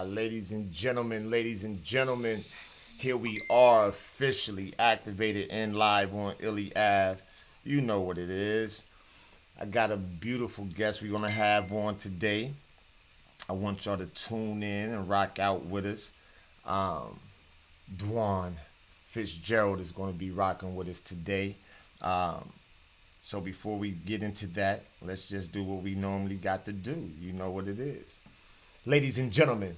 ladies and gentlemen, here we are officially activated and live on ILLY AVE. You know what it is. I got a beautiful guest we're gonna have on today. I want y'all to tune in and rock out with us. Um, DWAN FITZGERALD is going to be rocking with us today. Um, so before we get into that, let's just do what we normally got to do. You know what it is. Ladies and gentlemen,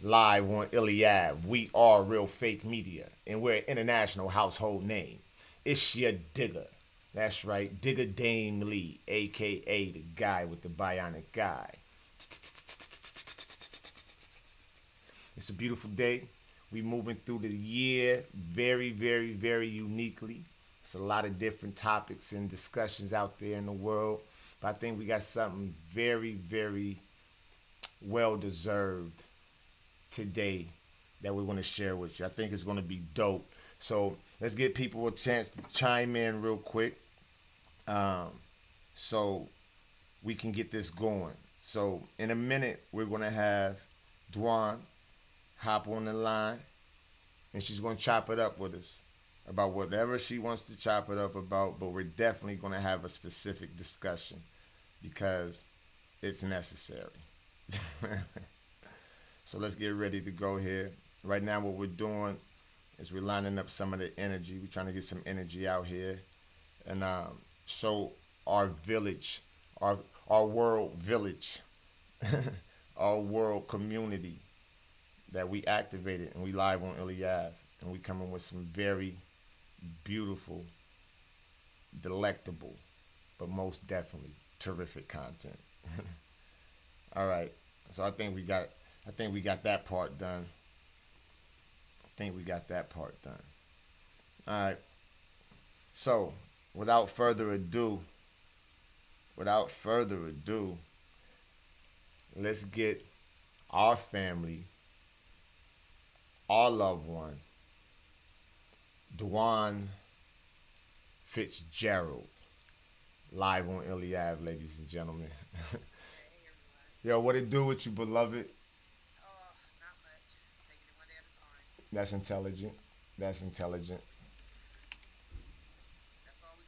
live on ILLY AVE, we are Real Fake Media, and we're an international household name. It's your digger. That's right, Digger Dame Lee, aka the guy with the bionic guy. It's a beautiful day. We moving through the year very, very, very uniquely. It's a lot of different topics and discussions out there in the world. But I think we got something very, very well deserved today that we want to share with you. I think it's going to be dope. So let's give people a chance to chime in real quick, so we can get this going. So in a minute, we're going to have Dwan hop on the line, and she's going to chop it up with us about whatever she wants to chop it up about, but we're definitely going to have a specific discussion because it's necessary. So let's get ready to go here. Right now what we're doing is we're lining up some of the energy. We're trying to get some energy out here and show our village, our world village, our world community that we activated and we live on ILLY AVE, and we coming with some very beautiful, delectable, but most definitely terrific content. All right, so I think we got that part done. All right, so without further ado, let's get our family, our loved one, DWAN FITZGERALD, live on ILLY AVE, ladies and gentlemen. Yo, what it do with you, beloved? Not much. Taking it one day at a time. That's intelligent. That's intelligent. That's all we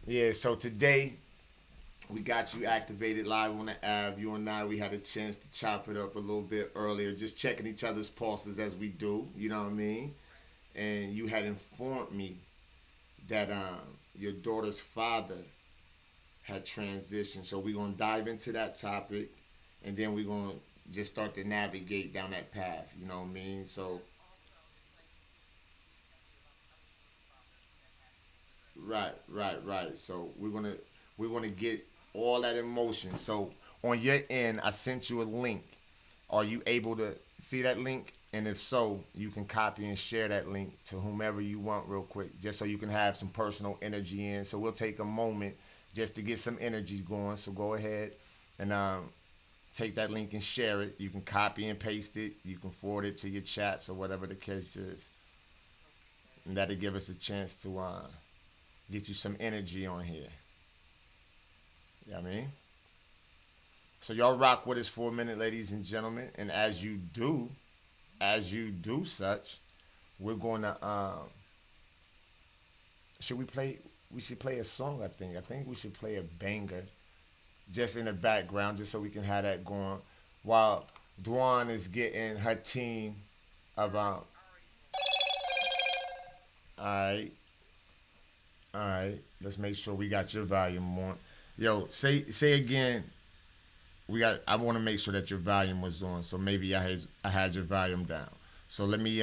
can Yeah, so today we got you activated live on the Ave. You and I, we had a chance to chop it up a little bit earlier, just checking each other's pulses as we do. You know what I mean? And you had informed me that your daughter's father had transitioned. So we're gonna dive into that topic, and then we're gonna just start to navigate down that path. You know what I mean? So right. So we're gonna get all that emotion. So on your end, I sent you a link. Are you able to see that link? And if so, you can copy and share that link to whomever you want real quick, just so you can have some personal energy in. So we'll take a moment just to get some energy going. So go ahead and take that link and share it. You can copy and paste it. You can forward it to your chats or whatever the case is. And that'll give us a chance to get you some energy on here. You know what I mean? So y'all rock with us for a minute, ladies and gentlemen. And as you do such, we're going to should we play? We should play a song. I think we should play a banger, just in the background, just so we can have that going, while Dwan is getting her team of All right. Let's make sure we got your volume on. Yo, say again. I want to make sure that your volume was on. So maybe I had your volume down. So let me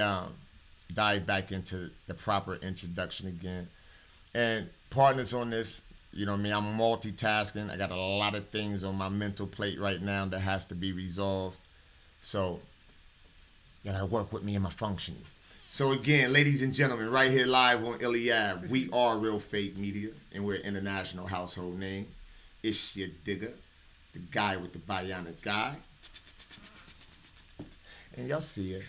dive back into the proper introduction again. And partners on this, you know what I mean? I'm multitasking. I got a lot of things on my mental plate right now that has to be resolved. So you gotta work with me in my functioning. So again, ladies and gentlemen, right here live on ILLY AVE, we are Real Fake Media, and we're an international household name. It's your digger, the guy with the bionic guy. And y'all see it.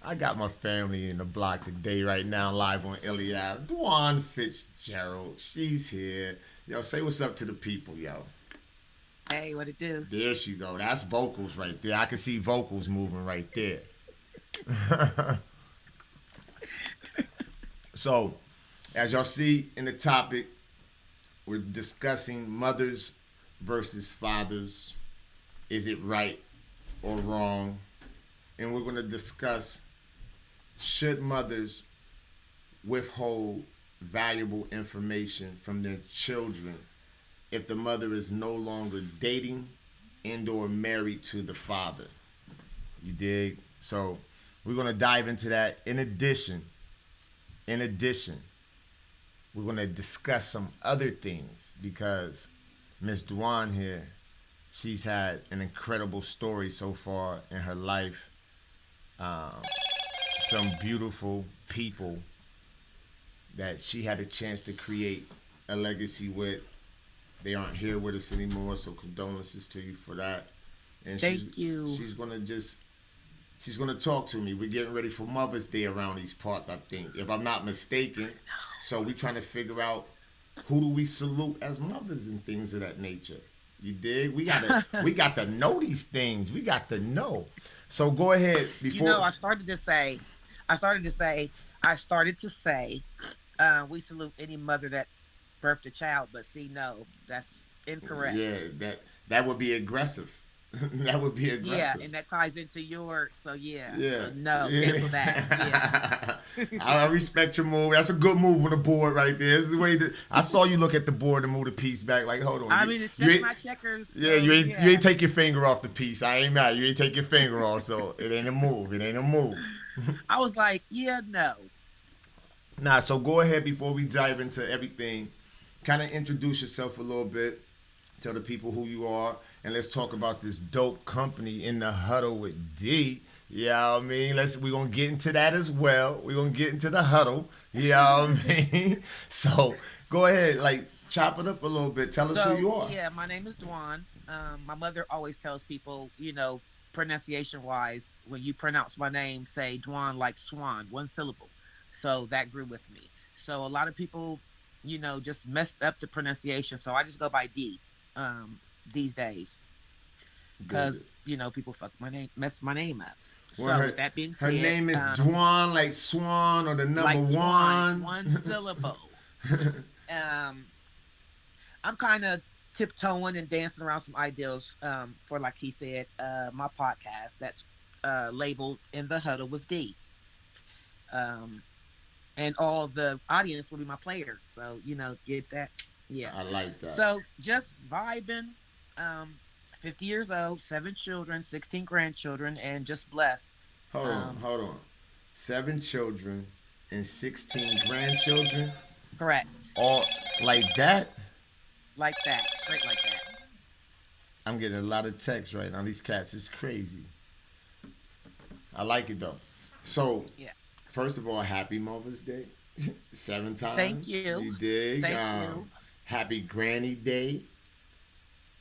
I got my family in the block today right now live on ILLY AVE. DWAN FITZGERALD, she's here. Yo, say what's up to the people, yo. Hey, what it do? There she go. That's vocals right there. I can see vocals moving right there. So, as y'all see in the topic, we're discussing mothers versus fathers. Is it right or wrong? And we're going to discuss, should mothers withhold valuable information from their children if the mother is no longer dating and or married to the father? You dig? So we're going to dive into that. In addition, we're going to discuss some other things because Miss DWAN here, she's had an incredible story so far in her life. Um, some beautiful people that she had a chance to create a legacy with. They aren't here with us anymore, so condolences to you for that. And Thank you. she's gonna talk to me. We're getting ready for Mother's Day around these parts, I think, if I'm not mistaken. So we're trying to figure out who do we salute as mothers and things of that nature. You dig? We got to know these things. We got to know. So go ahead You before. know, I started to say, we salute any mother that's birthed a child, but see, no, that's incorrect. Yeah, that would be aggressive. That would be Yeah, aggressive. and that ties into your, so yeah, Yeah. so no, cancel that. Yeah. Yeah. I respect your move. That's a good move on the board right there. This is the way that I saw you look at the board and move the piece back. Like, hold on. I mean, it's You just ain't- my checkers. Yeah, So, you ain't take your finger off the piece. I ain't mad. You ain't take your finger off, so it ain't a move. It ain't a move. I was like, yeah, no. Nah, so go ahead before we dive into everything. Kind of introduce yourself a little bit. Tell the people who you are, and let's talk about this dope company in the huddle with D. You know what I mean? We're gonna get into that as well. We're gonna get into the huddle. You know what I mean? So go ahead, like chop it up a little bit. Tell us who So you are. yeah, my name is Dwan. My mother always tells people, pronunciation wise, when you pronounce my name, say Dwan like swan, one syllable. So that grew with me. So a lot of people, just messed up the pronunciation. So I just go by D these days Good. because people mess my name up. Well, So with that being her said, name is Dwan, like swan or the number like swan, one. one syllable. um, I'm kind of tiptoeing and dancing around some ideals for, like he said, my podcast that's labeled In the Huddle with D. Um, and all the audience will be my players. So, get that. Yeah. I like that. So just vibing. 50 years old, 7 children, 16 grandchildren, and just blessed. Hold on. 7 children and 16 grandchildren. Correct. All like that. Like that. Straight like that. I'm getting a lot of texts right now. These cats is crazy. I like it though. So, Yeah. first of all, happy Mother's Day. 7 times. Thank you. You dig? Thank you. Happy Granny Day.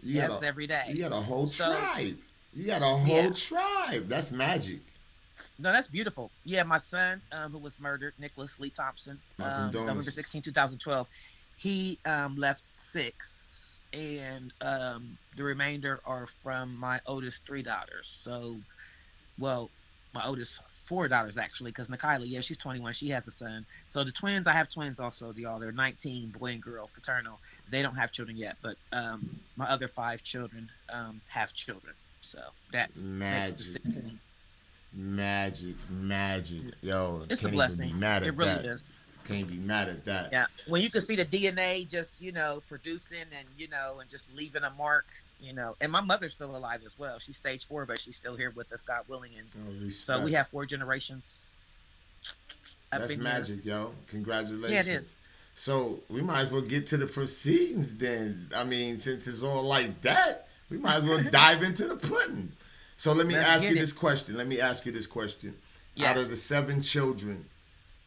You Yes, got a, every day. You got a whole So, tribe. You got a whole yeah. tribe. That's magic. No, that's beautiful. Yeah, my son, who was murdered, Nicholas Lee Thompson, My November condolences. 16, 2012, he left 6, and the remainder are from my oldest 3 daughters. So, well, my oldest 4 daughters, actually, because Nikayla, yeah, she's 21. She has a son. So the twins, I have twins also, y'all. They're 19, boy and girl, fraternal. They don't have children yet, but my other 5 children have children. So that makes the Magic. 16. Magic. Yo, It's a can't even blessing. be mad at It really that. is. Can't be mad at that. Yeah. When you can see the DNA just, producing and, and just leaving a mark, and my mother's still alive as well. She's stage 4, but she's still here with us, God willing. And Oh, so we respect. have 4 generations. up That's in here. magic, yo. Congratulations. Yeah, it is. So we might as well get to the proceedings then. I mean, since it's all like that, we might as well dive into the pudding. So let me Let's ask get you it. this question. Out Yes. of the 7 children,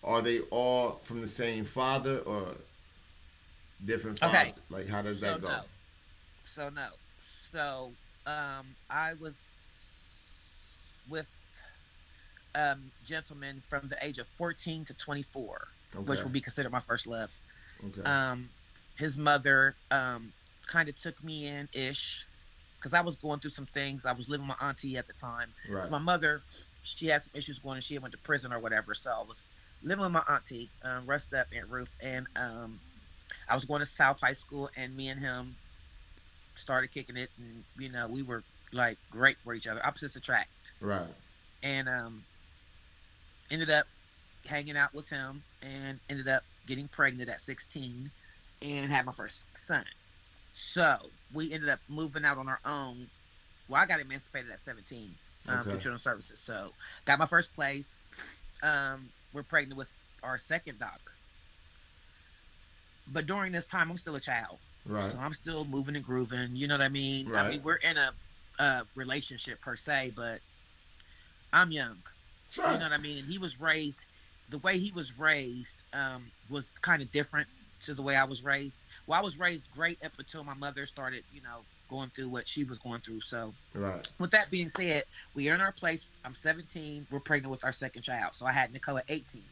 are they all from the same father or different father? Okay. Like, how does So that go? no. So no. So I was with gentlemen from the age of 14 to 24, which Okay. would be considered my first love. Okay. His mother kind of took me in ish, because I was going through some things. I was living with my auntie at the time because Right. my mother, she had some issues going and she went to prison or whatever. So I was living with my auntie, rest up Aunt Ruth, and I was going to South High School, and me and him started kicking it, and we were like great for each other, opposites attract, Right. and ended up hanging out with him, and ended up getting pregnant at 16, and had my first son. So we ended up moving out on our own. Well, I got emancipated at 17 through Okay. Children's Services. So got my first place. We're pregnant with our second daughter. But during this time, I'm still a child. Right. So I'm still moving and grooving. You know what I mean? I Right. mean, we're in a relationship per se, but I'm young. You know Trust. what I mean? And he was raised, the way he was raised was kind of different to the way I was raised. Well, I was raised great up until my mother started, going through what she was going through. So, Right. with that being said, we earn our place. I'm 17. We're pregnant with our second child. So I had Nicole at 18.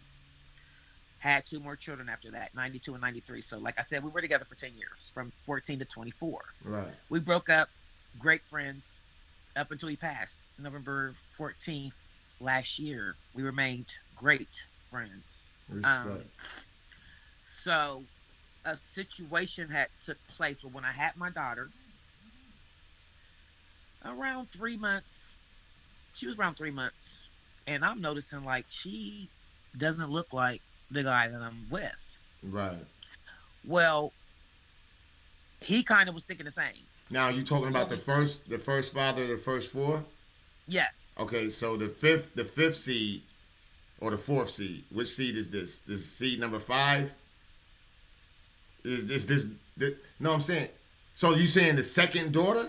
Had two more children after that, 92 and 93. So, like I said, we were together for 10 years, from 14 to 24. Right. We broke up, great friends, up until he passed. November 14th last year, we remained great friends. Respect. So a situation had took place where when I had my daughter, around 3 months, she was around 3 months, and I'm noticing like she doesn't look like the guy that I'm with. Right. Well, he kind of was thinking the same. Now you talking So about the first father, the first four? yes, Okay, so the fifth seed or the fourth seed. Which seed is this? This is seed number 5? Is this? No, I'm saying. So you saying the second daughter?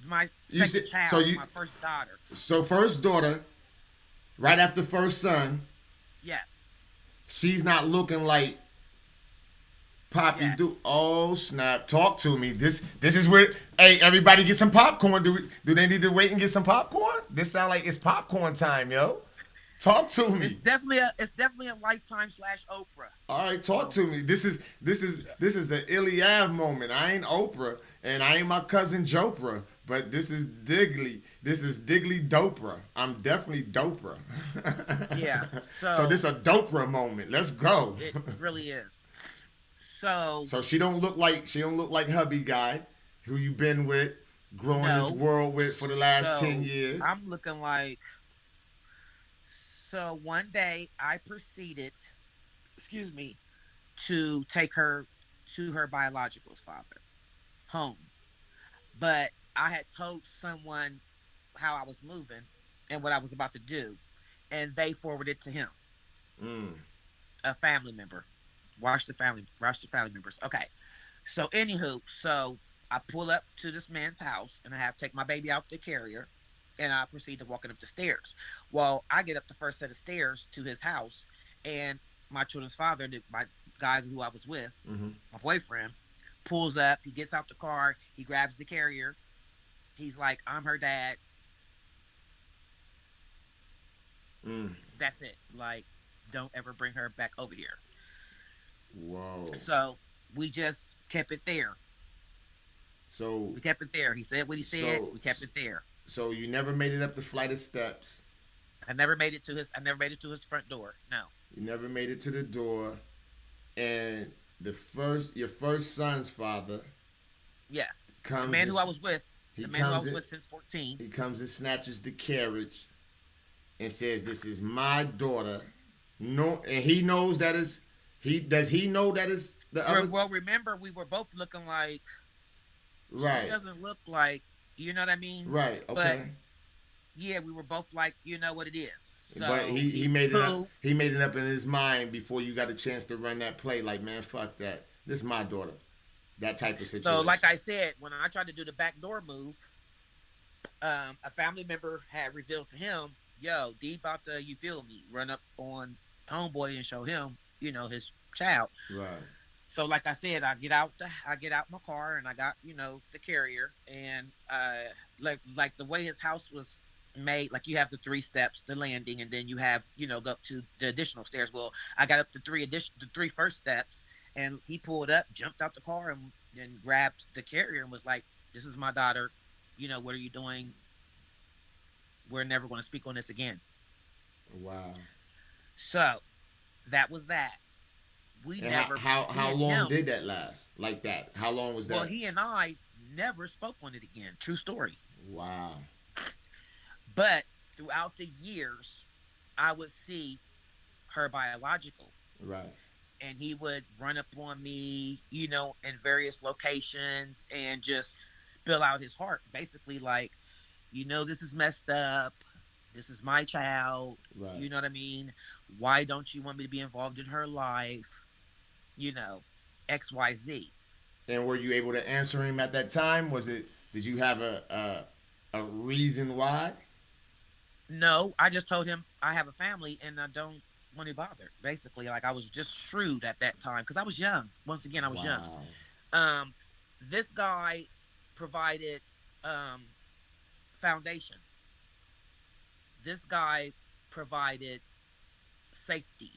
my You second said- child, so you- my first daughter. So first daughter, right after first son, Yes, she's not looking like Poppy Yes. do. Oh snap! Talk to me. This is where. Hey, everybody, get some popcorn. Do they need to wait and get some popcorn? This sound like it's popcorn time, yo. Talk to it's me. definitely a Lifetime / Oprah. All right, talk to me. This is an ILLY AVE moment. I ain't Oprah and I ain't my cousin Jopra, but this is Diggly. This is Diggly Dopra. I'm definitely Dopra. Yeah, So this a Dopra moment. Let's go. It really is. So So she don't look like hubby guy who you been with, growing this no. world with for the last So 10 years. I'm looking like. So one day I proceeded, excuse me, to take her to her biological father home. But I had told someone how I was moving and what I was about to do, and they forwarded to him, Mm. a family member. Watch the family members. Okay. So anywho, so I pull up to this man's house and I have to take my baby out the carrier, and I proceed to walking up the stairs. Well, I get up the first set of stairs to his house, and my children's father, my guy who I was with, Mm-hmm. my boyfriend, pulls up. He gets out the car. He grabs the carrier. He's like, "I'm her dad." Mm. That's it. Like, don't ever bring her back over here. Whoa. So we just kept it there. So We kept it there. He said what he said. So- We kept it there. so you never made it up the flight of steps. I never made it to his. I never made it to his front door. No. You never made it to the door, and your first son's father, Yes. Comes the man who I this- was with. he The man who I comes was in- with since 14. he comes and snatches the carriage, and says, "This is my daughter." No, and he knows that is he. Does he know that is the other? Well, remember we were both looking like. She Right. doesn't look like. You know what I mean? Right. But Okay. yeah, we were both like, you know what it is. So But he made it cool. up. He made it up in his mind before you got a chance to run that play. Like, man, fuck that. This is my daughter. That type of situation. So, like I said, when I tried to do the backdoor move, a family member had revealed to him, "Yo, D about to, you feel me, run up on homeboy and show him, his child." Right. So, like I said, I get out my car and I got the carrier, and like the way his house was made, like you have the 3 steps, the landing, and then you have go up to the additional stairs. Well, I got up the three first steps, and he pulled up, jumped out the car, and grabbed the carrier and was like, "This is my daughter. what are you doing? We're never going to speak on this again. Wow. So that was that. We And never, he how and long him, did that last? Like that? How long was well, that? he and I never spoke on it again. True story. Wow. But throughout the years, I would see her biological, Right. and he would run up on me, in various locations and just spill out his heart. Basically, like, this is messed up. This is my child. Right. You know what I mean? Why don't you want me to be involved in her life? You know, XYZ. And were you able to answer him at that time? Was it? Did you have a reason why? No, I just told him I have a family and I don't want to bother. Basically, like I was just shrewd at that time because I was young. Once again, I was young. Wow. Um, this guy provided foundation. This guy provided safety.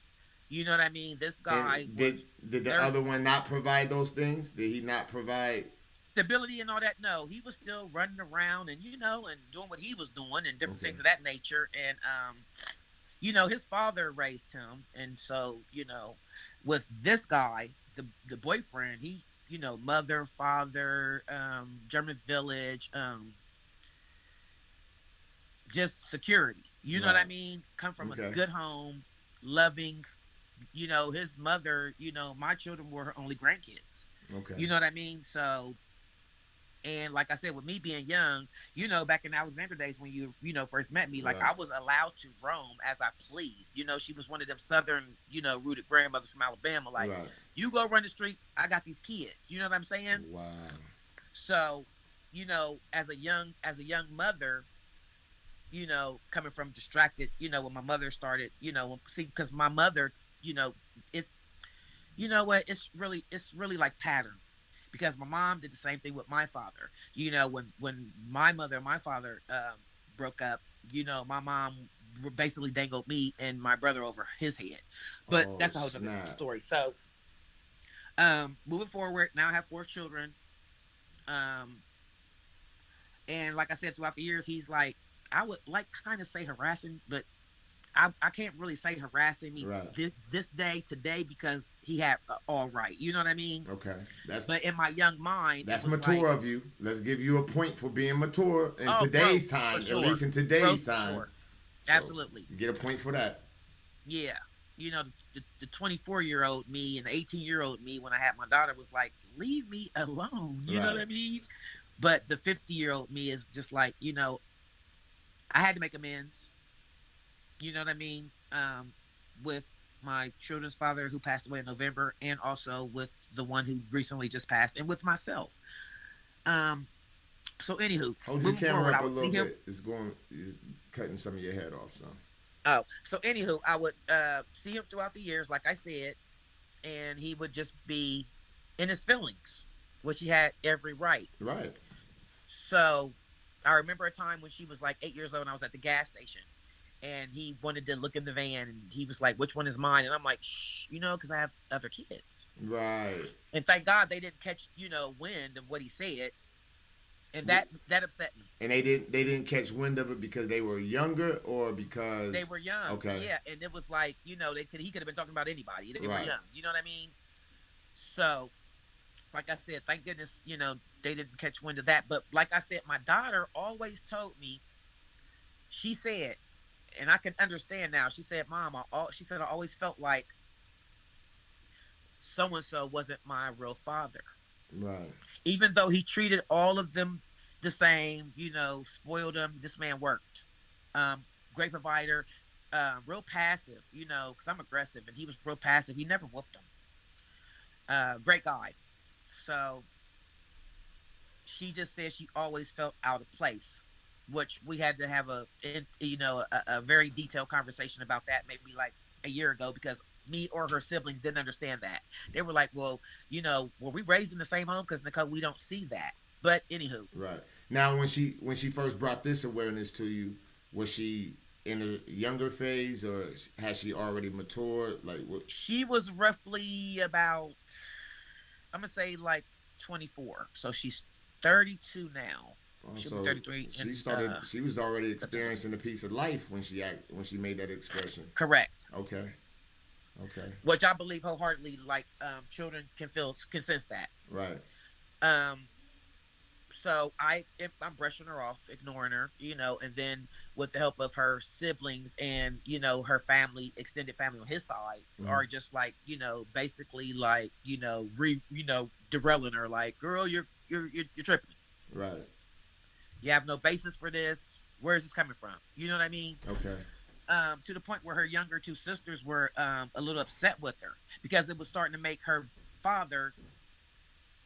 You know what I mean? This guy And was did the very other one not provide those things? Did he not provide? stability and all that. No, he was still running around and and doing what he was doing and different Okay. things of that nature. And his father raised him, and so with this guy, the boyfriend, he mother, father, German village, just security. You know what I Right. mean? Come from a Okay. good home, loving. His mother. My children were her only grandkids. Okay. You know what I mean? So, and like I said, with me being young, back in Alexander days when you first met me, like Right. I was allowed to roam as I pleased. She was one of them southern, rooted grandmothers from Alabama. Like, Right. you go run the streets, I got these kids. You know what I'm saying? Wow. So, as a young mother, coming from distracted, when my mother started, see, because my mother, you know, it's what, it's really like pattern, because my mom did the same thing with my father. When my mother and my father broke up, my mom basically dangled me and my brother over his head. But Oh that's a whole other snap. story. So, moving forward, now I have 4 children. Um, and like I said, throughout the years, he's like, I would like kind of say harassing, but I can't really say harassing me Right. this day today because he had all right. You know what I mean? Okay. But in my young mind, it That's was like, mature of you. Let's give you a point for being mature in oh, growth today's for time, at least sure, in growth today's for time. sure, So absolutely, you get a point for that. yeah. The 24-year-old me and the 18-year-old me when I had my daughter was like, leave me alone. You know what Right. I mean? But the 50-year-old me is just like, I had to make amends. You know what I mean? With my children's father who passed away in November, and also with the one who recently just passed, and with myself. Um, so anywho, Hold your moving camera forward, I up a would see little him. bit. It's cutting some of your head off, son. Oh, so anywho, I would see him throughout the years, like I said, and he would just be in his feelings, which he had every right. Right. So I remember a time when she was like 8 years old and I was at the gas station, and he wanted to look in the van and he was like, which one is mine? And I'm like, shh, because I have other kids. Right. And thank God they didn't catch, wind of what he said. And that upset me. And they didn't catch wind of it because they were younger or They because were young. okay. Yeah. And it was like, he could have been talking about anybody. They were Right. young. You know what I mean? So, like I said, thank goodness, they didn't catch wind of that. But like I said, my daughter always told me, she said, and I can understand now. She said, "Mom, she said I always felt like so and so wasn't my real father, Right. even though he treated all of them the same. Spoiled them. This man worked. Great provider, real passive. Because I'm aggressive, and he was real passive. He never whooped him. Great guy. So she just said she always felt out of place." Which we had to have a very detailed conversation about that maybe like a year ago, because me or her siblings didn't understand that. They were like, well, were we raised in the same home? Because Nicole, we don't see that. But anywho, Right. Now when she first brought this awareness to you, was she in a younger phase or has she already matured? Like what? she was roughly about, I'm gonna say like 24. So she's 32 now. She'll be So 33 she in started. She was already September. experiencing a piece of life when she made that expression. Correct. Okay. Okay. Which I believe wholeheartedly, like children can sense that. Right. Um, so if I'm brushing her off, ignoring her, and then with the help of her siblings and her family, extended family on his side, Mm. are just like basically like derailing her, like, girl, you're tripping. Right. You have no basis for this. Where is this coming from? You know what I mean? Okay. To the point where her younger two sisters were a little upset with her because it was starting to make her father,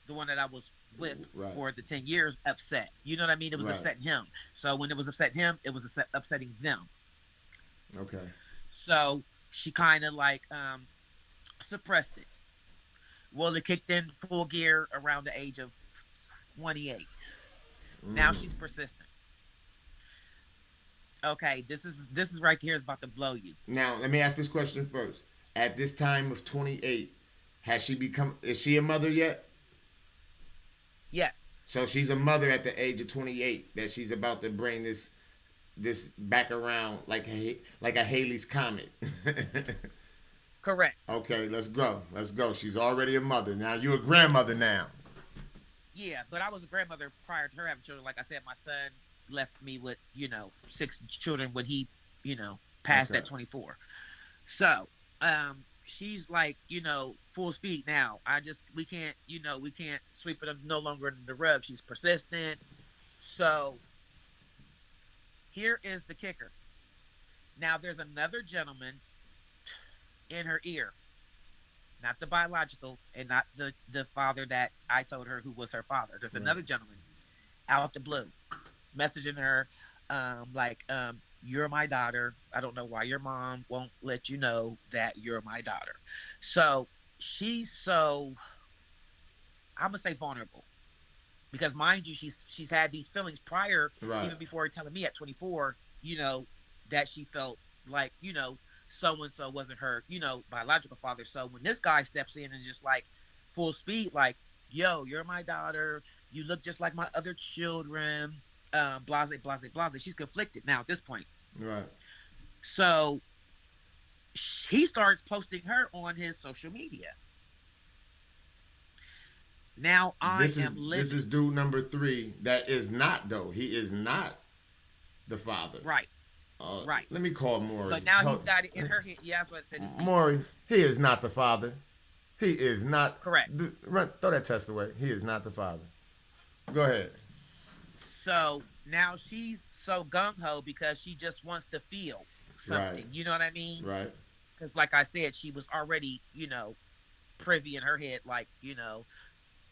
the one that I was with Right. for the 10 years, upset. You know what I mean? It was Right. upsetting him. So when it was upsetting him, it was upsetting them. Okay. So she kind of like suppressed it. Well, it kicked in full gear around the age of 28. Now Mm. she's persistent. Okay, this is right here is about to blow you. Now let me ask this question first. At this time of 28, has she become? Is she a mother yet? Yes, So she's a mother at the age of 28. That she's about to bring this back around like a Haley's comet. correct. Okay, let's go. Let's go. She's already a mother. Now you're a grandmother now. Yeah, but I was a grandmother prior to her having children. Like I said, my son left me with 6 children when he passed Okay. at 24. So she's like full speed now. We can't sweep it no longer under the rug. She's persistent. So here is the kicker. Now there's another gentleman in her ear, not the biological and not the father that I told her who was her father. There's Right. another gentleman out the blue messaging her, like, you're my daughter. I don't know why your mom won't let you know that you're my daughter. So she's so, I'm gonna say, vulnerable, because mind you, she's had these feelings prior, Right. even before telling me at 24, that she felt like so and so wasn't her biological father. So when this guy steps in and just like full speed, like, yo, you're my daughter, you look just like my other children, blase blase blase, she's conflicted now at this point. Right. So he starts posting her on his social media. Now I This is am this livid. is dude number 3. That is not though. He is not the father. Right, right. Let me call Maury. But now he's got it in her head. Yeah, that's what I said. Maury, he is not the father. He is not. Correct. Throw that test away. He is not the father. Go ahead. So now she's so gung ho because she just wants to feel Right. something. You know what I mean? Right. Because, like I said, she was already, privy in her head, like,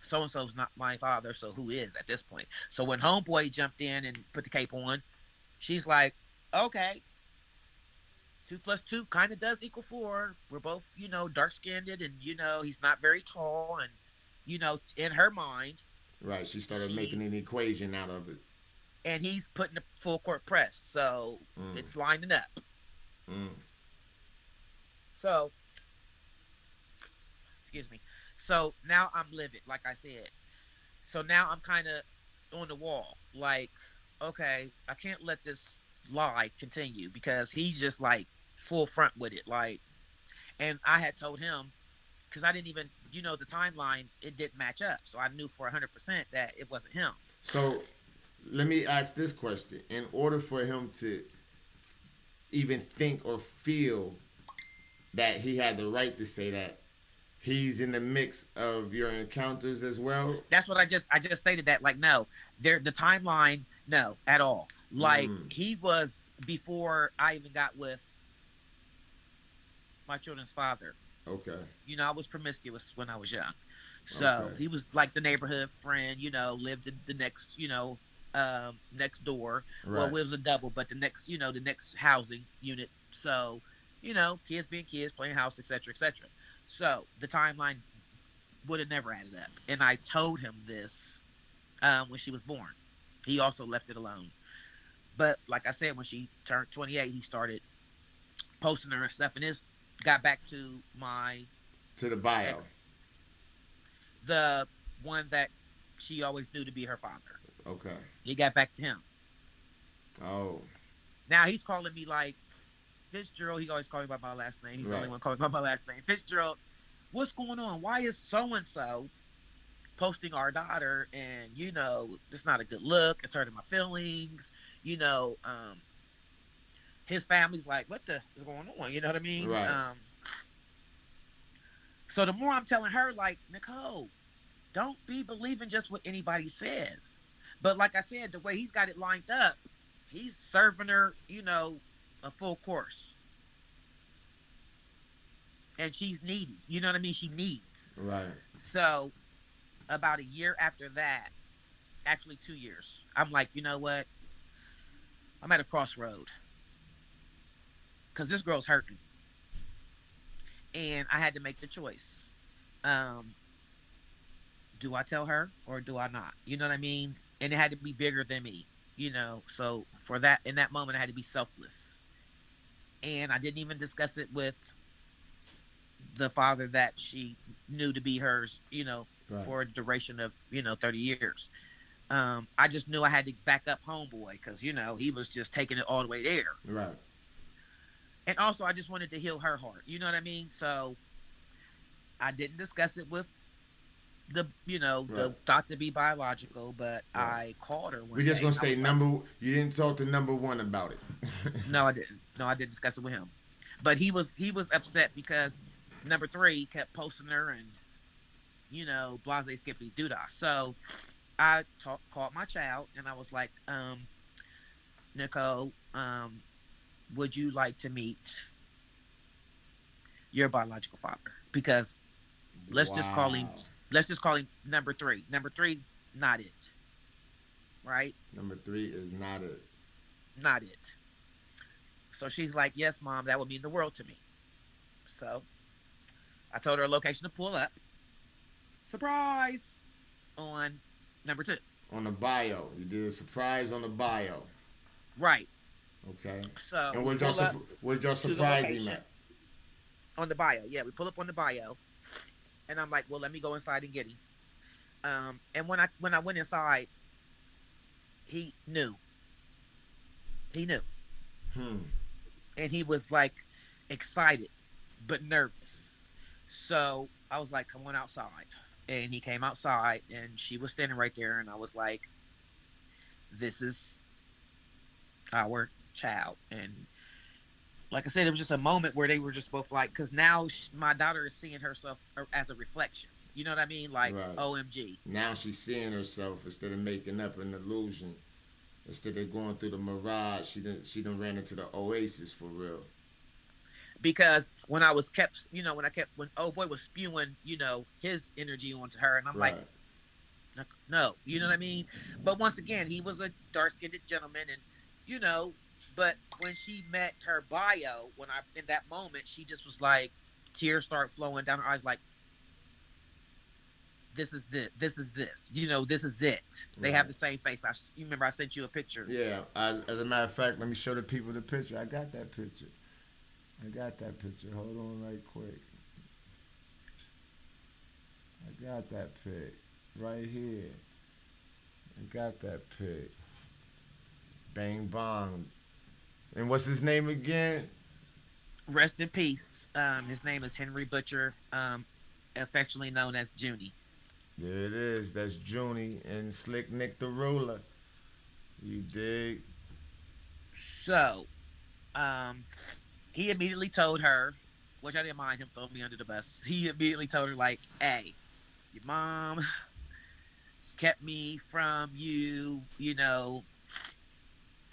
so and so's not my father, so who is at this point? So when Homeboy jumped in and put the cape on, she's like, okay, 2 plus 2 kind of does equal 4. We're both, dark skinned, and he's not very tall, and in her mind, Right. She started making she an equation out of it. and he's putting a full court press, so Mm. it's lining up. Mm. So, excuse me. So now I'm livid, like I said. So now I'm kind of on the wall, like, okay, I can't let this lie continue because he's just like full front with it, like. And I had told him, because I didn't even, the timeline, it didn't match up, so I knew for 100% that it wasn't him. So let me ask this question. In order for him to even think or feel that he had the right to say that, he's in the mix of your encounters as well. That's what I just stated that, like, no, the timeline, no, at all. Like, Mm. he was before I even got with my children's father. Okay. I was promiscuous when I was young. So Okay. he was like the neighborhood friend, lived in the next, next door. Well, it Right. was a double, but the next housing unit. So, kids being kids, playing house, etc., etc. So the timeline would have never added up. And I told him this when she was born. He also left it alone. But like I said, when she turned 28, he started posting her and stuff. And this got back to my To the bio. ex, the one that she always knew to be her father. Okay. It got back to him. Oh. Now he's calling me like Fitzgerald. He always calls me by my last name. He's the only Right. one calling me by my last name. Fitzgerald, what's going on? Why is so and so posting our daughter? And it's not a good look. It's hurting my feelings. You know, his family's like, what the is going on? You know what I mean? Right. So the more I'm telling her, like, Nicole, don't be believing just what anybody says. But like I said, the way he's got it lined up, he's serving her, a full course. And she's needy. You know what I mean? She needs. Right. So about a year after that, actually 2 years, I'm like, you know what? I'm at a crossroad. Because this girl's hurting. And I had to make the choice. Do I tell her or do I not? You know what I mean? And it had to be bigger than me, So for that, in that moment, I had to be selfless. And I didn't even discuss it with the father that she knew to be hers, Right. for a duration of, 30 years. I just knew I had to back up homeboy because, he was just taking it all the way there. Right. And also, I just wanted to heal her heart. You know what I mean? So I didn't discuss it with Right. the thought to be biological, but Right. I called her We one just day gonna and I say was like, number. You didn't talk to number one about it. no, I didn't. No, I didn't discuss it with him. But he was upset because number three kept posting her and blase skippy doodah. So I called my child and I was like, Nicole, would you like to meet your biological father? Because let's just call him Wow. let's just call him number three. Number three's not it, right? Number three is not it. Not it. So she's like, yes, mom, that would mean the world to me. So I told her a location to pull up. Surprise! On number two. On the bio, you did a surprise on the bio. Right. Okay. So And we pull up where'd y'all to the surprise him location at? on the bio. Yeah, we pull up on the bio. And I'm like, well, let me go inside and get him. And when I went inside, he knew. He knew. Hmm. And he was like excited but nervous. So I was like, come on outside. And he came outside and she was standing right there and I was like, this is our child. And like I said, it was just a moment where they were just both like, because now my daughter is seeing herself as a reflection. You know what I mean? Like, Right. OMG. Now she's seeing herself instead of making up an illusion. Instead of going through the mirage, she done ran into the oasis for real. Because when I was kept, when oh boy was spewing, his energy onto her, and I'm like, Right. no, you know what I mean? But once again, he was a dark skinned gentleman, and, but when she met her bio, in that moment, she just was like, tears start flowing down her eyes, like, this is this, this is it. They have Right. the same face. You remember I sent you a picture. Yeah. As a matter of fact, let me show the people the picture. I got that picture. I got that picture. Hold on right quick. I got that pic right here. I got that pic. Bang bong. And what's his name again? Rest in peace. His name is Henry Butcher, affectionately known as Junie. There it is. That's Junie and Slick Nick the Ruler. You dig? So, um, he immediately told her, which I didn't mind him throwing me under the bus. He immediately told her, like, hey, your mom kept me from you,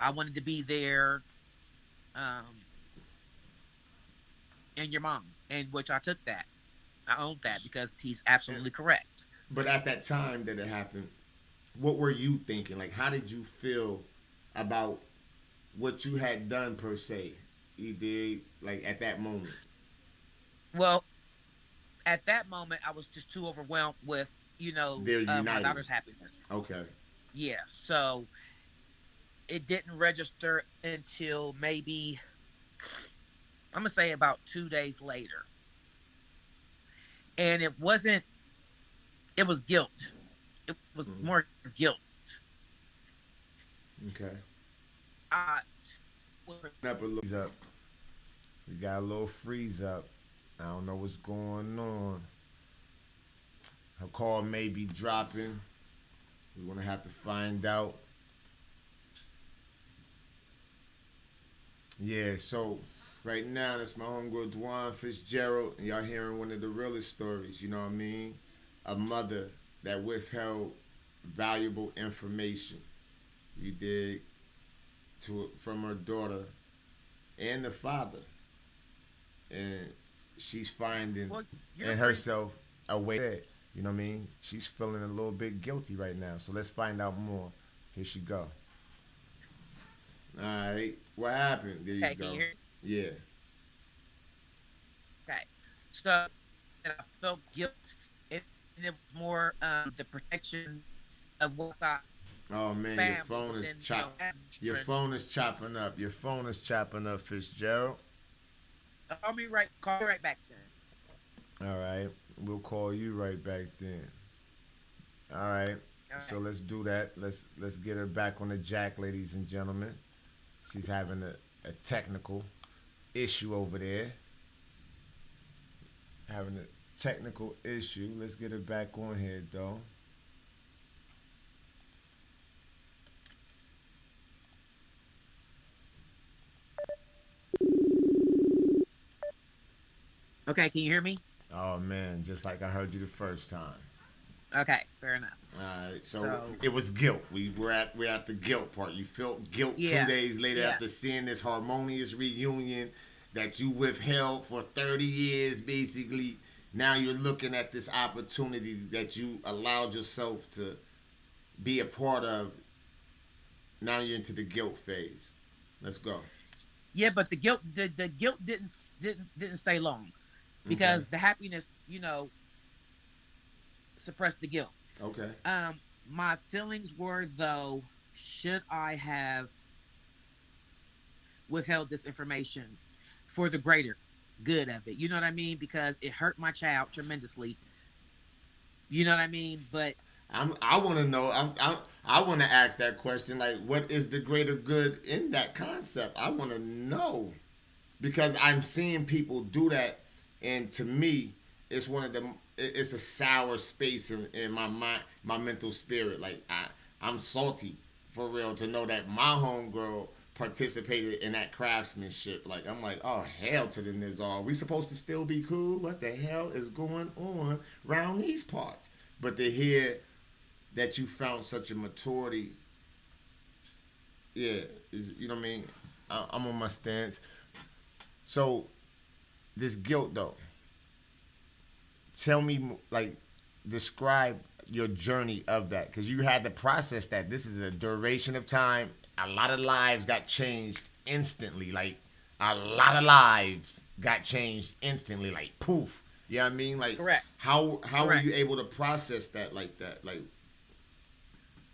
I wanted to be there, um, and your mom. And which I took that. I owned that because he's And, absolutely correct. but at that time that it happened, what were you thinking? Like, how did you feel about what you had done per se? You did like at that moment. Well, at that moment, I was just too overwhelmed with, They're my united. daughter's happiness. Okay. Yeah. So it didn't register until maybe, I'm gonna say about 2 days later, and it wasn't. It was guilt. It was Mm-hmm. more guilt. Okay. I was Up a little freeze up. We got a little freeze up. I don't know what's going on. Her call may be dropping. We're gonna have to find out. Yeah, so right now that's my homegirl DWAN FITZGERALD, and y'all hearing one of the realest stories, you know what I mean? A mother that withheld valuable information, you dig, from her daughter and the father. And she's finding well. You're in free. herself a way that, you know what I mean? She's feeling a little bit guilty right now. So let's find out more. Here she go. All right. What happened? There you Okay, can you go. hear me? Yeah. Okay. So and I felt guilt, and it was more the protection of what I Oh man, your family, phone but is then Your phone is chopping up. Your phone is chopping up, Fitzgerald. call me right back then. All right. We'll call you right back then. All right. All So right. let's do that. Let's get her back on the jack, ladies and gentlemen. She's having a technical issue over there. Having a technical issue. Let's get her back on here, though. Okay, can you hear me? Oh man, just like I heard you the first time. Okay, fair enough. Alright, so So it was guilt. We're at the guilt part. You felt guilt two yeah, days later yeah, after seeing this harmonious reunion that you withheld for 30 years basically. Now you're looking at this opportunity that you allowed yourself to be a part of. Now you're into the guilt phase. Let's go. yeah. But the guilt didn't stay long Okay. because the happiness, suppressed the guilt. Okay. My feelings were though, should I have withheld this information for the greater good of it? You know what I mean? Because it hurt my child tremendously. You know what I mean? But I want to know. I want to ask that question. Like, what is the greater good in that concept? I want to know because I'm seeing people do that, and to me, it's one of them. It's a sour space in my mind, my mental spirit. Like I'm salty for real to know that my homegirl participated in that craftsmanship. Like I'm like, oh hell to the nizar. We supposed to still be cool? What the hell is going on around these parts? But to hear that you found such a maturity, yeah, is you know what I mean. I'm on my stance. So this guilt though, tell me like describe your journey of that because you had to process that this is a duration of time. A lot of lives got changed instantly. Like a lot of lives got changed instantly. Like poof. You know what I mean? Like correct, how were correct. you able to process that like that? Like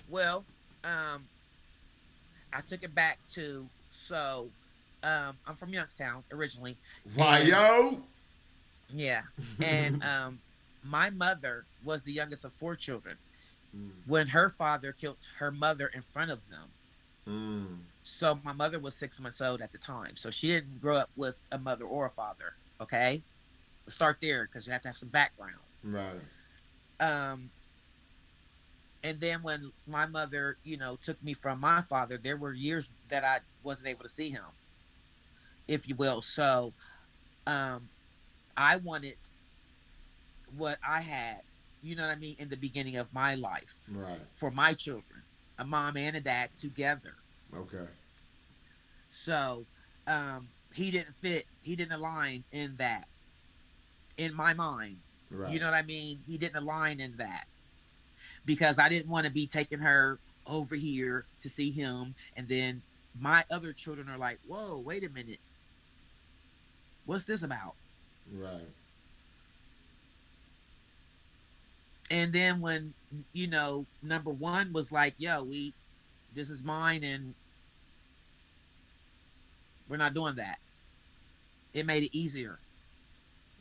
Well, I took it back to I'm from Youngstown originally, why and yo? yeah, and my mother was the youngest of four children when her father killed her mother in front of them. Mm, So my mother was 6 months old at the time, so she didn't grow up with a mother or a father. Okay, we'll start there because you have to have some background. right. Um, and then when my mother, took me from my father, there were years that I wasn't able to see him, if you will. So um, I wanted what I had, you know what I mean, in the beginning of my life Right. for my children, a mom and a dad together. Okay. So he didn't fit, he didn't align in that, in my mind. You Right. know what I mean? He didn't align in that because I didn't want to be taking her over here to see him. And then my other children are like, whoa, wait a minute. What's this about? Right. And then when, number one was like, yo, this is mine and we're not doing that. It made it easier.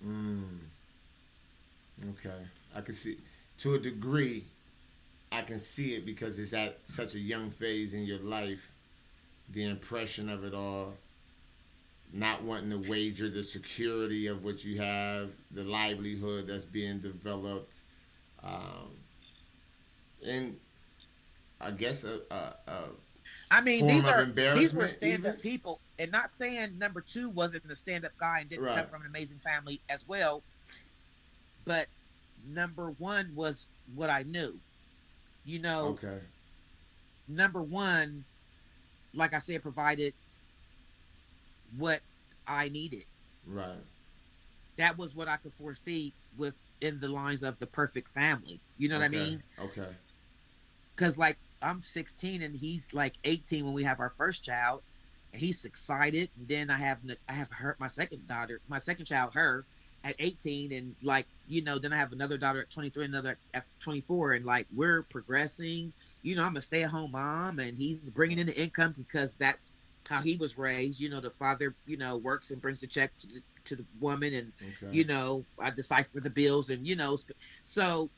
Mm, okay. I can see to a degree I can see it because it's at such a young phase in your life. The impression of it all, not wanting to wager the security of what you have, the livelihood that's being developed, um, and I guess a I mean, form of these were embarrassment, stand even. up people, and not saying number two wasn't a stand up guy and didn't come Right. from an amazing family as well, but number one was what I knew. You know, Okay. number one, like I said, provided what I needed. Right. That was what I could foresee within the lines of the perfect family. You know what I Okay. mean? Okay. Because like I'm 16 and he's like 18 when we have our first child, and he's excited. And then I have her, my second daughter, my second child, her at 18, and like then I have another daughter at 23, another at 24, and like we're progressing. I'm a stay-at-home mom, and he's bringing in the income because that's how he was raised. The father works and brings the check to the woman, and Okay. I decipher the bills, and so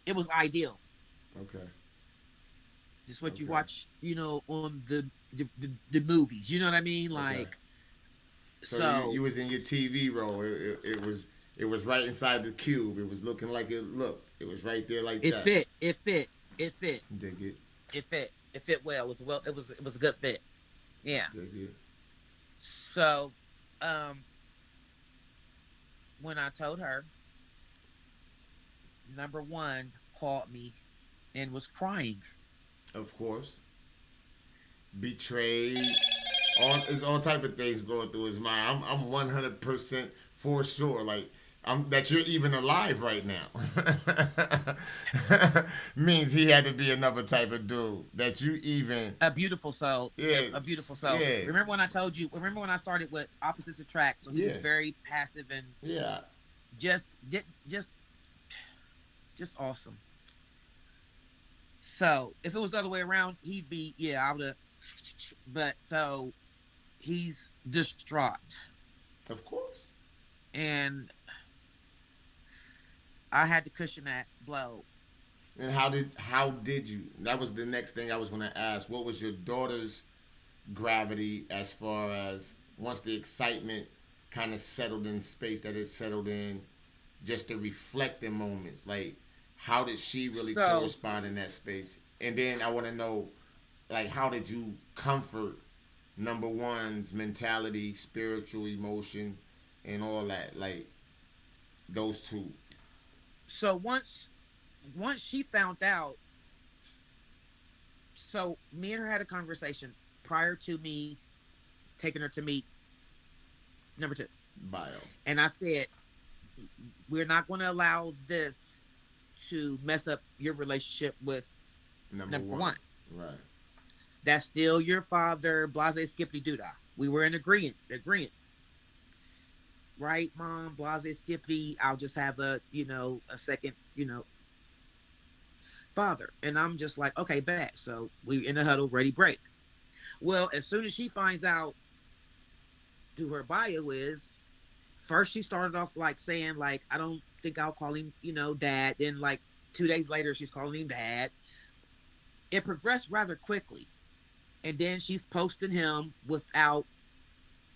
it was ideal. Okay. It's what you Okay. watch, on the movies. You know what I mean? Okay. Like, So you so was in your TV role. It was right inside the cube. It was looking like it looked. It was right there like it that. fit. It fit. It fit. Dig it. It fit. It fit well. It was well. It was a good fit. Yeah. Dig it. So, um, when I told her, number one called me and was crying. Of course. Betrayed. All type of things going through his mind. I'm 100% for sure. Like that you're even alive right now means he had to be another type of dude that you even. A beautiful soul. Yeah. A beautiful soul. Yeah. Remember when I told you? Remember when I started with opposites attract? So he was Yeah. very passive and Yeah. just did just awesome. So if it was the other way around, he'd be, yeah, I would have. But so he's distraught, Of course. and I had to cushion that blow. And how did you? That was the next thing I was going to ask. What was your daughter's gravity as far as once the excitement kind of settled in space that it settled in, just the reflecting moments, like how did she really So correspond in that space? And then I want to know, like, how did you comfort number one's mentality, spiritual emotion, and all that, like those two. so once she found out, so me and her had a conversation prior to me taking her to meet number two, Bio. and I said we're not going to allow this to mess up your relationship with Number number one. one. Right. That's still your father, blase skippity doodah. We were in agreements, right, mom? Blase skippity. I'll just have a second, father, and I'm just like, okay, bet. So we in the huddle, ready, break. Well, as soon as she finds out who her bio is, first she started off like saying like, I don't think I'll call him, dad. Then like 2 days later, she's calling him dad. It progressed rather quickly, and then she's posting him without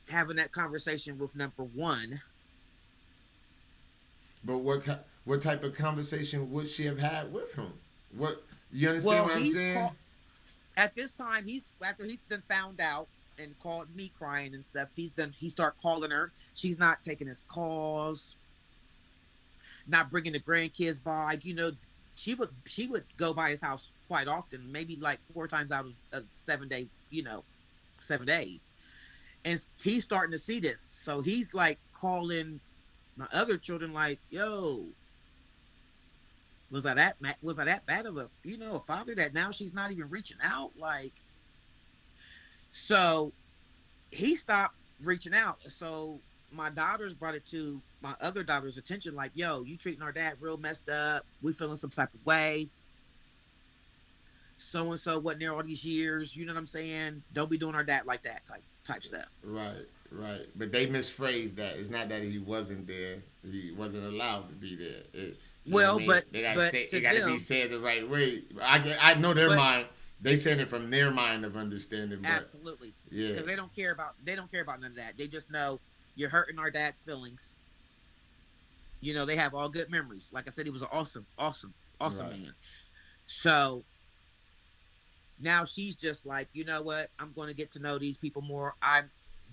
having that conversation with number one. But what type of conversation would she have had with him? What you understand Well, what I'm he's saying? called at this time. He's after he's done found out and called me crying and stuff. He's done. He start calling her. She's not taking his calls. Not bringing the grandkids by. She would go by his house quite often, maybe like 4 times out of 7 day. 7 days, and he's starting to see this. So he's like calling my other children, like, "Yo, was I that bad of a father that now she's not even reaching out?" Like, so he stopped reaching out. So my daughters brought it to my other daughter's attention, like, "Yo, you treating our dad real messed up. We feeling some type of way. So and so wasn't there all these years. You know what I'm saying? Don't be doing our dad like that." Type stuff. Right, right. But they misphrased that. It's not that he wasn't there. He wasn't allowed to be there. You know what I Well, mean? but They gotta but say, to it gotta be them, said the right way. I know their but mind. They saying it from their mind of understanding, but absolutely, yeah, because they don't care about none of that. They just know you're hurting our dad's feelings. You know, they have all good memories. Like I said, he was an awesome right, man. So now she's just like, you know what? I'm going to get to know these people more. I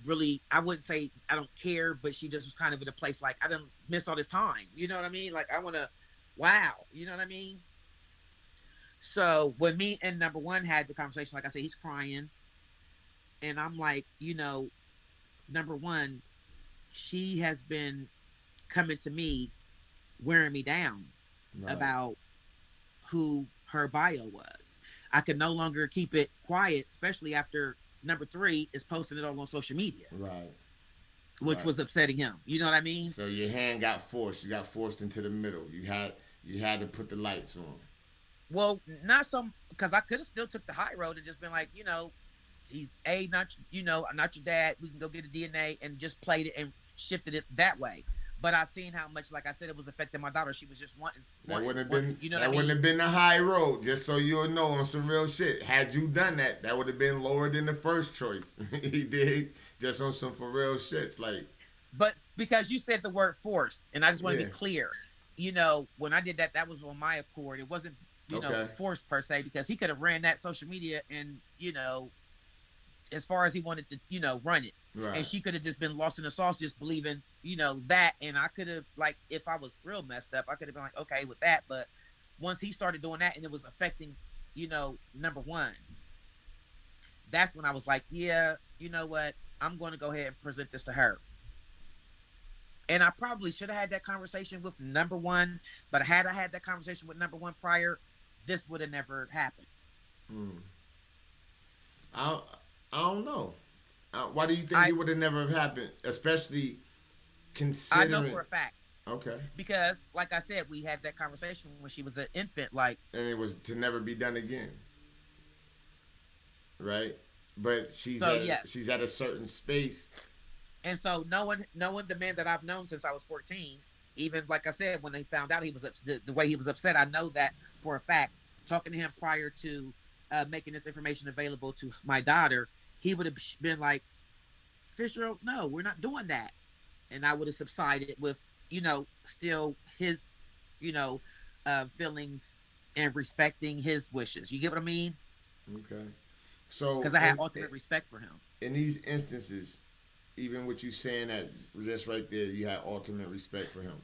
wouldn't say I don't care, but she just was kind of in a place like, I done missed all this time. You know what I mean? Like, I want to, wow. You know what I mean? So when me and number one had the conversation, like I said, he's crying. And I'm like, number one, she has been coming to me, wearing me down right, about who her bio was. I could no longer keep it quiet, especially after number three is posting it all on social media, right, which right. was upsetting him. You know what I mean? So your hand got forced. You got forced into the middle. You had to put the lights on. Well, not some because I could have still took the high road and just been like, he's not not your dad. We can go get a DNA and just played it and shifted it that way. But I seen how much, like I said, it was affecting my daughter. She was just wanting. You know what I That wouldn't mean? have been the high road. Just so you'll know on some real shit. Had you done that, that would have been lower than the first choice. He did just on some for real shits. Like But because you said the word forced, and I just want to yeah, be clear, when I did that, that was on my accord. It wasn't, okay, forced per se, because he could have ran that social media and, as far as he wanted to, run it. And right, she could have just been lost in the sauce, just believing, that. And I could have, like, if I was real messed up, I could have been like, okay with that. But once he started doing that and it was affecting, number one, that's when I was like, yeah, you know what? I'm going to go ahead and present this to her. And I probably should have had that conversation with number one, but had I had that conversation with number one prior, this would have never happened. mm. I I don't know. Why do you think I it would have never have happened? Especially I know considering. for a fact Okay, because, like I said, we had that conversation when she was an infant. Like, and it was to never be done again, right? But so yes, she's at a certain space. and so no one, the man that I've known since I was 14, even like I said, when they found out he was the way he was upset, I know that for a fact. Talking to him prior to making this information available to my daughter, he would have been like, Fitzgerald, no, we're not doing that. And I would have subsided with, still his, you know, feelings and respecting his wishes. You get what I mean? Okay, so Because I had ultimate respect for him. in these instances, even with you saying that just right there, you had ultimate respect for him.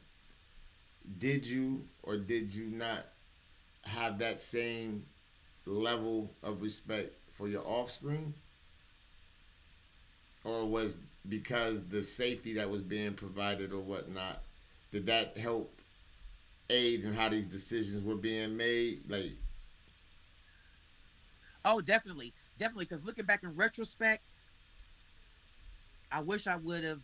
Did you or did you not have that same level of respect for your offspring? Or was because the safety that was being provided or whatnot, did that help aid in how these decisions were being made? Like, Oh, definitely, definitely. Because looking back in retrospect, I wish I would have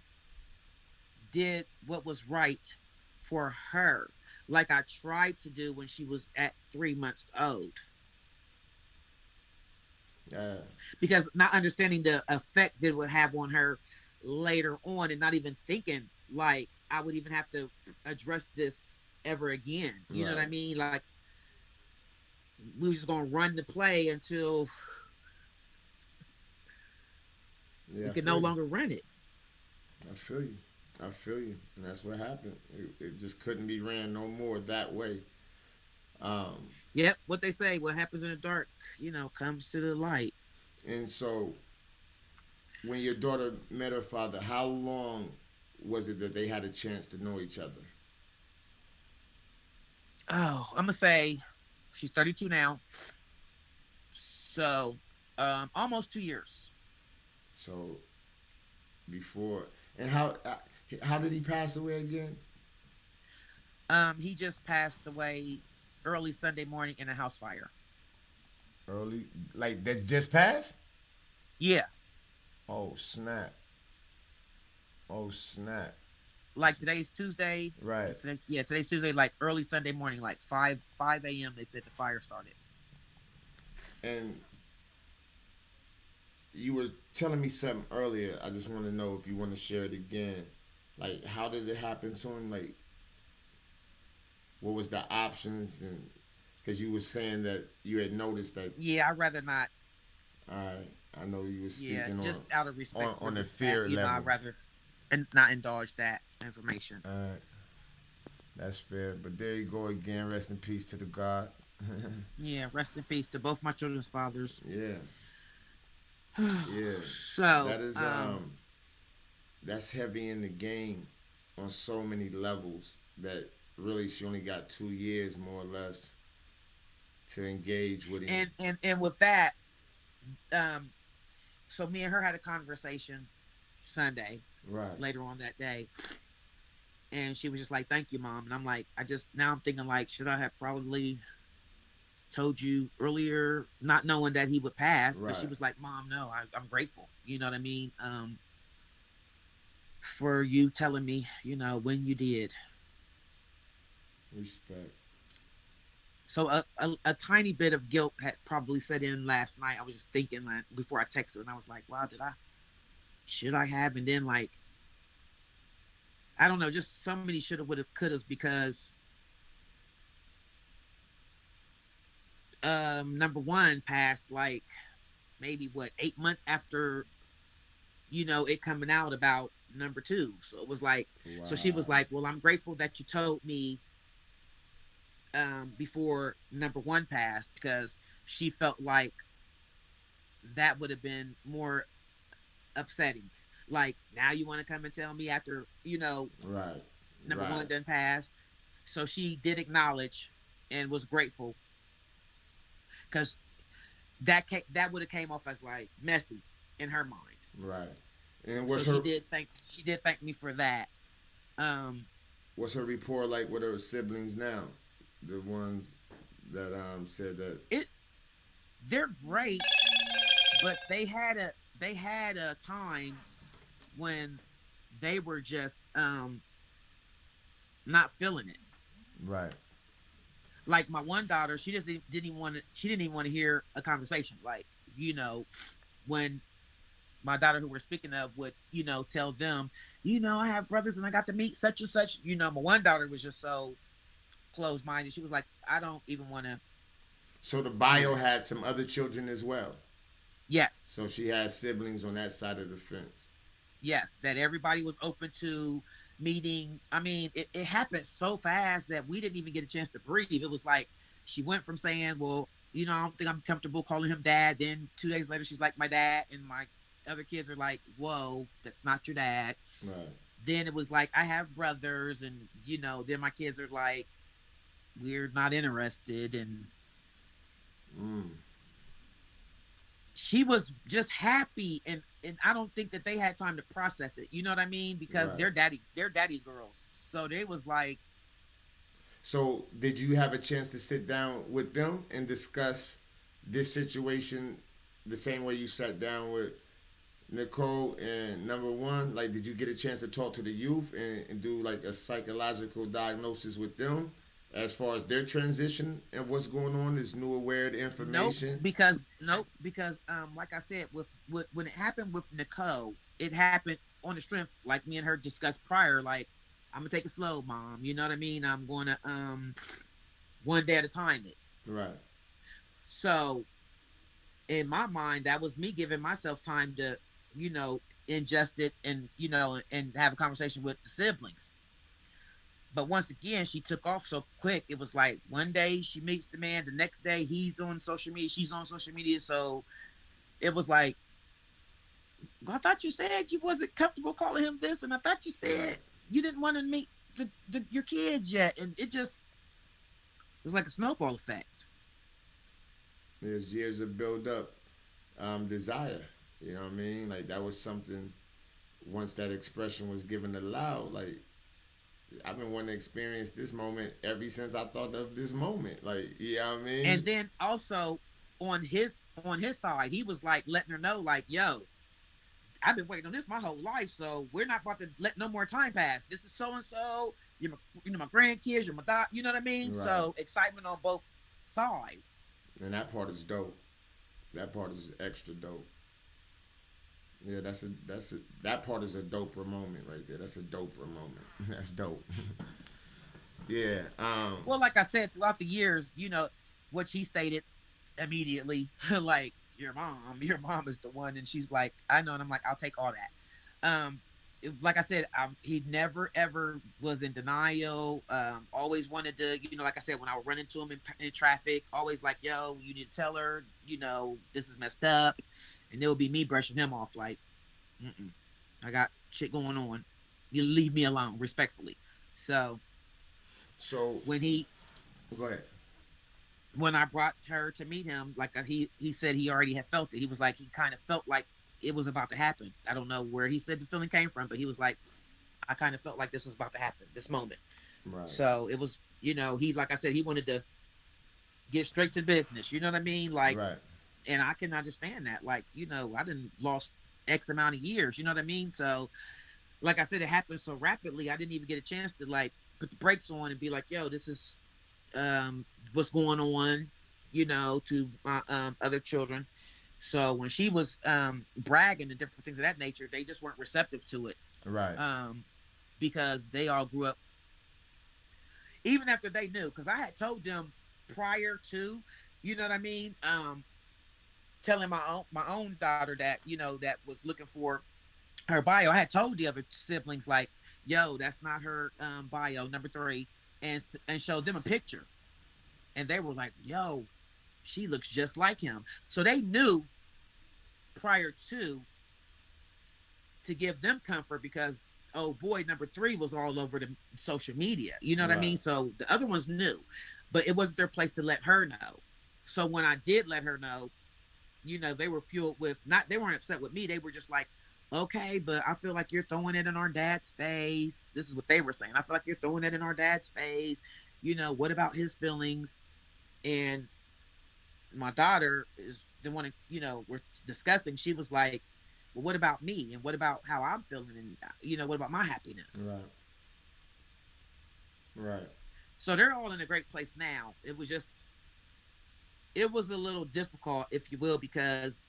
did what was right for her, like I tried to do when she was at 3 months old. uh, Because not understanding the effect that it would have on her later on, and not even thinking like I would even have to address this ever again. You know what I right. mean? Like, we were just gonna run the play until Yeah, we I could no feel you. longer run it. I feel you. I feel you. And that's what happened. It just couldn't be ran no more that way. Um, Yep, what they say, what happens in the dark, comes to the light. and so when your daughter met her father, how long was it that they had a chance to know each other? Oh, I'm gonna say she's 32 now, so almost 2 years. So before and how did he pass away again? He just passed away early Sunday morning in a house fire. Early, like that just passed. Yeah, Oh snap! Oh snap! like today's Tuesday. Right. Yeah, today's Tuesday, like early Sunday morning, like five a.m. They said the fire started. And you were telling me something earlier. I just want to know if you want to share it again. Like, how did it happen to him? Like, What was the options? And because you were saying that you had noticed that. Yeah, I'd rather not. All right, I know you were Yeah, speaking just out of respect for on the that, fear I'd level. rather and not indulge that information. All right, that's fair. But there you go again. Rest in peace to the God. Yeah, rest in peace to both my children's fathers. Yeah, yeah. So, That is that's heavy in the game on so many levels that really she only got 2 years more or less to engage with him. and with that, um, so me and her had a conversation Sunday Right. later on that day, and she was just like, "Thank you, mom," and I'm like, I just now I'm thinking like, should I have probably told you earlier, not knowing that he would pass? But she Right. was like, "Mom, no, I'm grateful. You know what I mean? For you telling me, when you did." Respect. So a tiny bit of guilt had probably set in last night. I was just thinking like, before I texted her, and I was like, "Wow, should I have?" And then like, I don't know, just so many shoulda, woulda, couldas because number one passed like maybe what 8 months after it coming out about number two. So it was like, so she was Wow. like, "Well, I'm grateful that you told me before number one passed because she felt like that would have been more upsetting. Like now you want to come and tell me after Right. number one Right. done passed." So she did acknowledge and was grateful because that would have came off as like messy in her mind. Right. And So she did thank me for that. Um, what's her rapport like with her siblings now? The ones that said that. it they're great, but they had a time when they were just not feeling it. Right. Like my one daughter, she just didn't even want to hear a conversation. Like when my daughter, who we're speaking of, would tell them, "I have brothers and I got to meet such and such." My one daughter was just so closed minded. She was like, "I don't even want to So the hear bio it." had some other children as well. Yes, So she has siblings on that side of the fence. yes, that everybody was open to meeting. I mean, it happened so fast that we didn't even get a chance to breathe. It was like she went from saying, "Well, I don't think I'm comfortable calling him dad." Then 2 days later, she's like, "My dad," and my other kids are like, "Whoa, that's not your dad." Right. Then it was like, "I have brothers," and then my kids are like, "We're not interested," and Mm. she was just happy, and I don't think that they had time to process it. You know what I mean? Because Right. they're daddy's girls, so they was like, So did you have a chance to sit down with them and discuss this situation the same way you sat down with Nicole and number one? Like, did you get a chance to talk to the youth and do like a psychological diagnosis with them as far as their transition and what's going on, this new aware "Nope," information? because like I said, with when it happened with Nicole, it happened on the strength, like me and her discussed prior. Like, "I'm gonna take it slow, mom. You know what I mean? I'm gonna one day at a time it." Right. So in my mind, that was me giving myself time to ingest it, and have a conversation with the siblings. But once again, she took off so quick. It was like one day she meets the man, the next day he's on social media, she's on social media. So it was like, "I thought you said you wasn't comfortable calling him this, and I thought you Right. said you didn't want to meet your kids yet." And it just was like a snowball effect. There's years of build up desire. You know what I mean? Like that was something. Once that expression was given aloud, like I've been wanting to experience this moment ever since I thought of this moment. Like, you know what I And mean? then also on his side, he was like letting her know, like, "Yo, I've been waiting on this my whole life, so we're not about to let no more time pass. This is so and so. My grandkids. You're my dog. You know what I mean?" Right. So excitement on both sides. And that part is dope. That part is extra dope. Yeah, that part is a doper moment right there. That's a doper moment. That's dope. Yeah. Well, like I said, throughout the years, what she stated immediately, like your mom is the one, and she's like, I know, and I'm like, I'll take all that. Like I said, he never ever was in denial. Always wanted to, like I said, when I would run into him in traffic, always like, yo, you need to tell her, this is messed up, and it would be me brushing him off, like, mm-mm, I got shit going on. You leave me alone, respectfully. So So when he go ahead. when I brought her to meet him, like he said he already had felt it. He was like he kind of felt like it was about to happen. I don't know where he said the feeling came from, but he was like, I kind of felt like this was about to happen, this moment. Right. So it was, he like I said, he wanted to get straight to business. You know what I mean? Like, Right. and I can understand that. Like, I didn't lost X amount of years. You know what I mean? So, like I said, it happened so rapidly. I didn't even get a chance to like put the brakes on and be like, yo, this is what's going on, to my other children. So when she was bragging and different things of that nature, they just weren't receptive to it, Right. um, because they all grew up. Even after they knew, because I had told them prior to, you know what I mean, telling my own daughter that that was looking for her bio. I had told the other siblings like, "Yo, that's not her bio, number three," and showed them a picture, and they were like, "Yo, she looks just like him." So they knew prior to give them comfort because oh boy, number three was all over the social media. You know what I Right. mean? So the other ones knew, but it wasn't their place to let her know. So when I did let her know, they were fueled with not they weren't upset with me. They were just like, okay, but I feel like you're throwing it in our dad's face. This is what they were saying. I feel like you're throwing it in our dad's face. What about his feelings? And my daughter is the one, we're discussing. She was like, well, what about me? And what about how I'm feeling? And, what about my happiness? Right. Right. So they're all in a great place now. It was a little difficult, if you will, because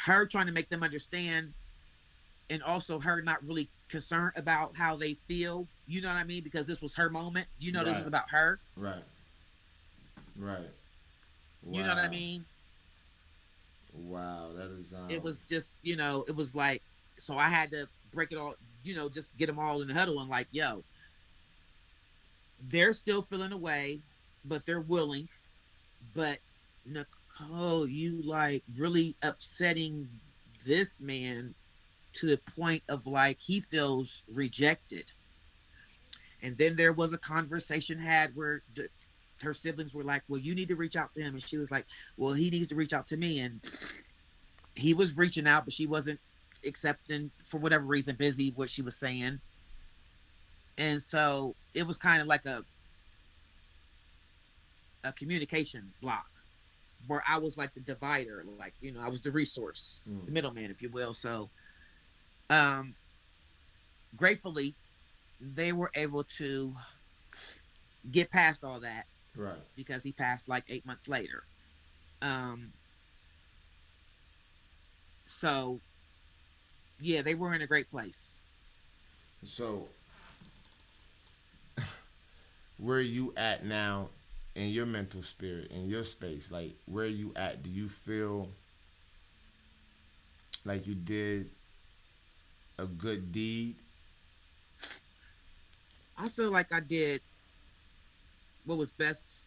her trying to make them understand and also her not really concerned about how they feel. You know what I mean? Because this was her moment. This was Right. about her. Right. Right. You know what I Wow. mean? Wow. That is It was just, it was like, so I had to break it all, just get them all in the huddle and like, yo, they're still feeling away, but they're willing. But Nicole, you like really upsetting this man to the point of like he feels rejected. And then there was a conversation had where her siblings were like, well, you need to reach out to him. And she was like, well, he needs to reach out to me. And he was reaching out, but she wasn't accepting for whatever reason, busy what she was saying. And so it was kind of like a communication block where I was like the divider, like, I was the resource, the mm, middleman, if you will. So um gratefully they were able to get past all that right. because he passed like 8 months later. Um so yeah, they were in a great place. So where are you at now in your mental spirit, in your space? Like where are you at? Do you feel like you did a good deed? I feel like I did what was best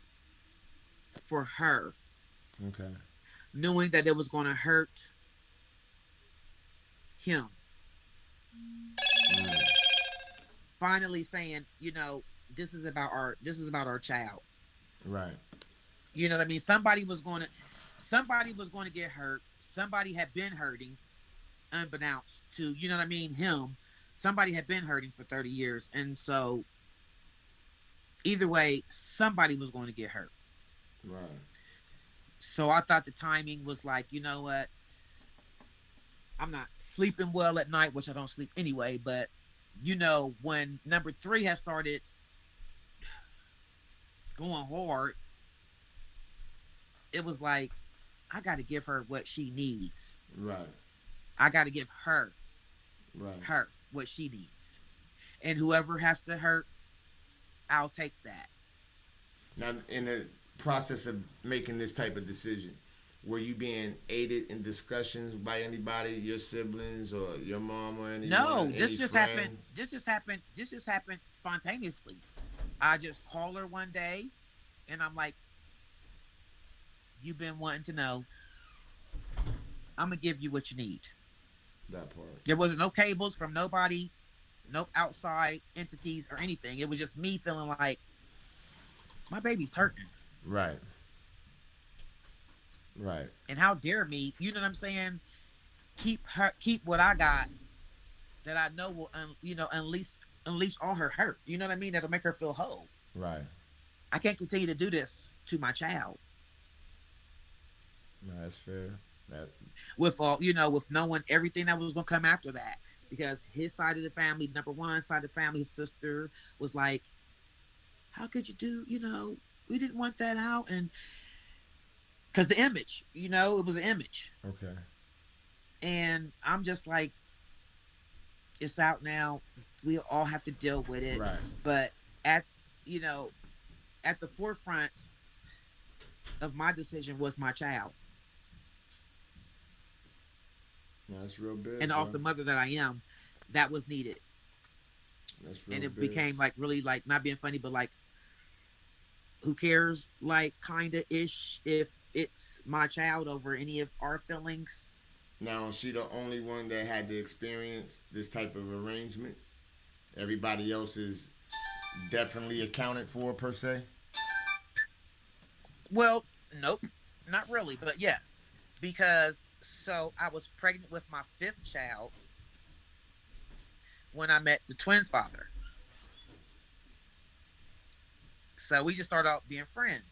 for her, Okay. knowing that it was going to hurt him. Mm, Finally saying, this is about our child. right. You know what I mean? Somebody was going to get hurt. Somebody had been hurting unbeknownst to, you know what I mean, him. Somebody had been hurting for 30 years. And so either way, somebody was going to get hurt. Right. So I thought the timing was like, you know what? I'm not sleeping well at night, which I don't sleep anyway, but when number three has started going hard, it was like, I got to give her what she needs. Right. I got to give Right. her what she needs. And whoever has to hurt, I'll take that. Now, in the process of making this type of decision, were you being aided in discussions by anybody, your siblings or your mom or anyone, No, any this just happened. friends? This just happened. This just happened spontaneously. I just call her one day, and I'm like, "You've been wanting to know. I'm gonna give you what you need." That part. There wasn't no cables from nobody, no outside entities or anything. It was just me feeling like my baby's hurting, Right. Right. and how dare me? You know what I'm saying? Keep what I got that I know will, unleash all her hurt. You know what I mean? That'll make her feel whole. Right. I can't continue to do this to my child No, that's fair. That. with all, with knowing everything that was gonna come after that. Because his side of the family, number one side of the family, his sister was like, "How could you do? We didn't want that out." And because the image, it was an image, Okay. and I'm just like, it's out now. We all have to deal with it. Right. But at you know at the forefront of my decision was my child, No, that's real big. and off the mother that I am, that was needed. That's real And it big. became like really, like, not being funny, but like, who cares, like, kinda ish, if it's my child over any of our feelings. Now, is she the only one that had to experience this type of arrangement? Everybody else is definitely accounted for, per se? Well, nope, not really, but yes, because so I was pregnant with my fifth child when I met the twins' father. So we just started out being friends.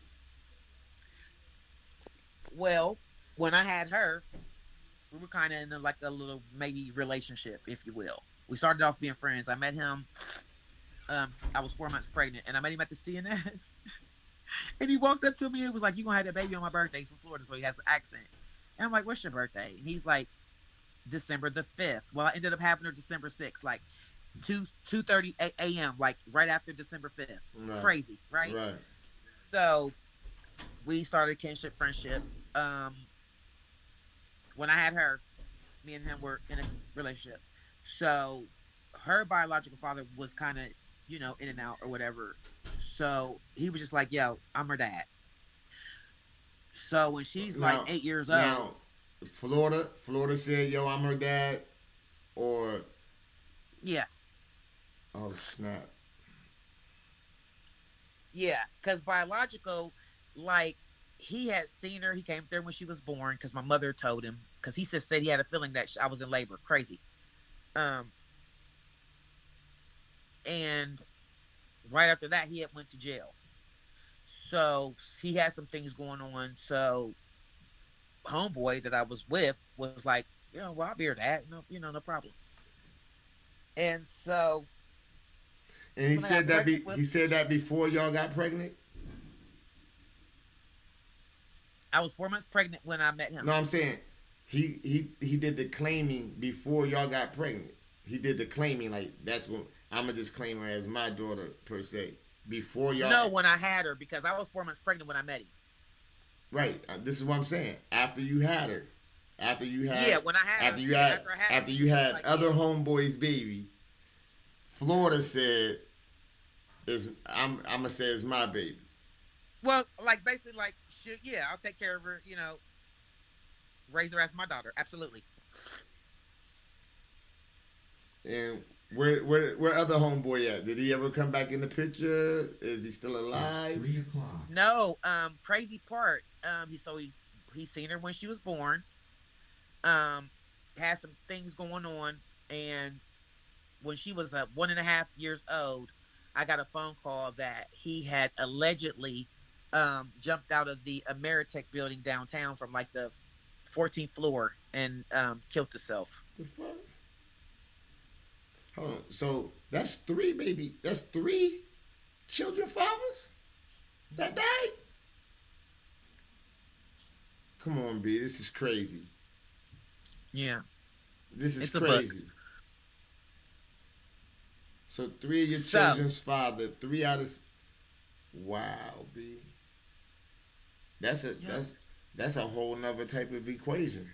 Well, when I had her, we were kind of in like a little maybe relationship, if you will. We started off being friends. I met him. I was 4 months pregnant, and I met him at the CNS. And he walked up to me and was like, "You gonna have that baby on my birthday?" He's from Florida, so he has an accent. And I'm like, "What's your birthday?" And he's like, "December the 5th." Well, I ended up having her December 6th, like 2:30 a.m., like right after December 5th. Right. Crazy, right? Right. So we started kinship friendship. When I had her, me and him were in a relationship. So her biological father was kind of, in and out or whatever. So he was just like, "Yo, I'm her dad." So when she's like Now, 8 years old, now, Florida said, "Yo, I'm her dad," or yeah, oh snap. yeah, because biological, like, he had seen her. He came there when she was born because my mother told him, because he just said he had a feeling that I was in labor. Crazy. Um, and right after that, he had went to jail. So he had some things going on. So homeboy that I was with was like, "Well, I'll be her dad. No, no problem." And so And he when I said got that pregnant with, he said that before y'all got pregnant. I was 4 months pregnant when I met him. No, I'm saying he did the claiming before y'all got pregnant. He did the claiming like that's when I'ma just claim her as my daughter per se. Before y'all, No, when I had her, because I was 4 months pregnant when I met him. right? This is what I'm saying. After you had her, after you Yeah, had, when I had after her, you yeah, had, after I had her, after he you was had like, other "Yeah." homeboys' baby, Florida said is I'm gonna say it's my baby. Well, like, basically, like, shoot, yeah, I'll take care of her. Raise her as my daughter. Absolutely. And where other homeboy at? Did he ever come back in the picture? Is he still alive? 3 o'clock. No, crazy part. He seen her when she was born. Um, had some things going on, and when she was 1.5 years old, I got a phone call that he had allegedly jumped out of the Ameritech building downtown from like the 14th floor and killed himself. The fuck? Hold on. So that's three baby. That's three children fathers that died. Come on, B. This is crazy. Yeah, This is it's a book. crazy. So three of your So children's father, three out of wow, B. That's a yep, that's a whole nother type of equation.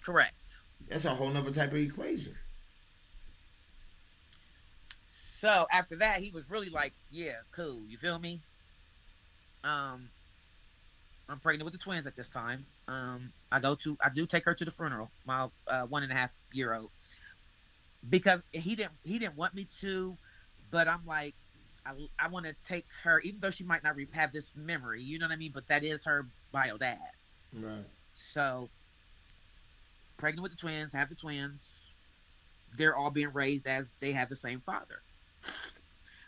correct. That's a whole nother type of equation. So after that, he was really like, yeah, cool. You feel me? Um, I'm pregnant with the twins at this time. I do take her to the funeral, my 1.5 year old, because he didn't want me to, but I'm like, I want to take her, even though she might not have this memory, you know what I mean? But that is her bio dad. Right. So pregnant with the twins, have the twins. They're all being raised as they have the same father.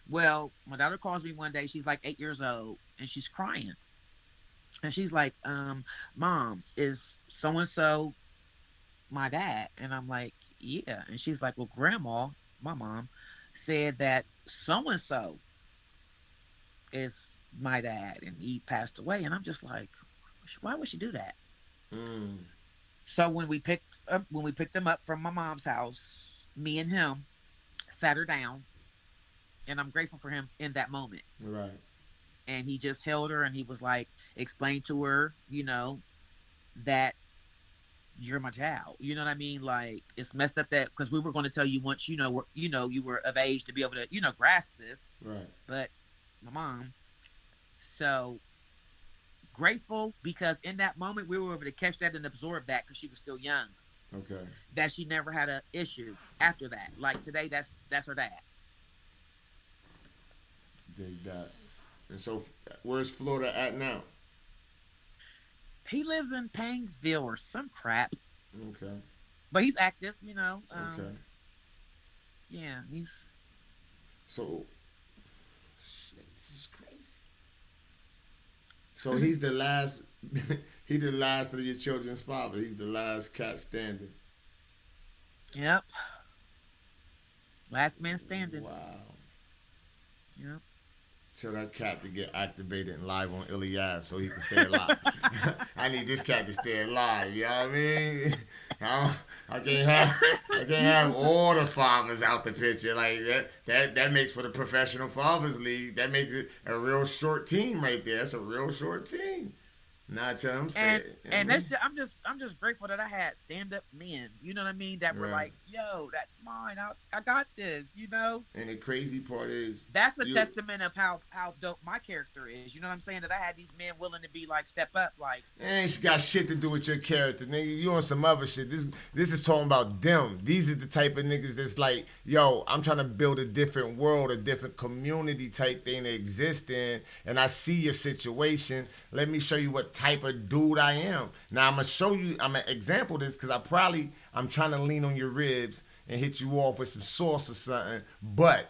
Well, my daughter calls me one day. She's like 8 years old, and she's crying, and she's like, "Mom, is so and so my dad?" And I'm like, "Yeah." And she's like, "Well, Grandma, my mom, said that so and so is my dad, and he passed away." And I'm just like, "Why would she do that?" Mm. So when we picked them up from my mom's house, me and him sat her down, and I'm grateful for him in that moment. Right. And he just held her, and he was like, explain to her, that you're my child. You know what I mean? Like, it's messed up that because we were going to tell you once you were of age to be able to grasp this, Right. but my mom. So grateful because in that moment we were able to catch that and absorb that because she was still young. Okay. That she never had a issue after that. Like today, that's her dad. Dig that. And so, where's Florida at now? He lives in Painesville or some crap, Okay. but he's active. Okay. Yeah, he's So, shit, this is crazy. So he's the last. He the last of your children's father. He's the last cat standing. yep, last man standing. Wow. Yep. Tell that cat to get activated and live on ILLY AVE so he can stay alive. I need this cat to stay alive. You know what I mean? I can't have all the fathers out the picture like that. That makes for the professional fathers league. That makes it a real short team right there. That's a real short team. Not tell him stay. and You know what I and mean? that's I'm just grateful that I had stand up men. You know what I mean? That were Right. like, yo, that's mine. I got this. And the crazy part is, That's a you testament of how dope my character is. You know what I'm saying? That I had these men willing to be like step up, like ain't got shit to do with your character, nigga. You on some other shit. This is talking about them. These are the type of niggas that's like, yo, I'm trying to build a different world, a different community type thing to exist in, and I see your situation. Let me show you what type of dude I am. Now I'm gonna show you. I'm gonna example this because I'm trying to lean on your ribs and hit you off with some sauce or something, but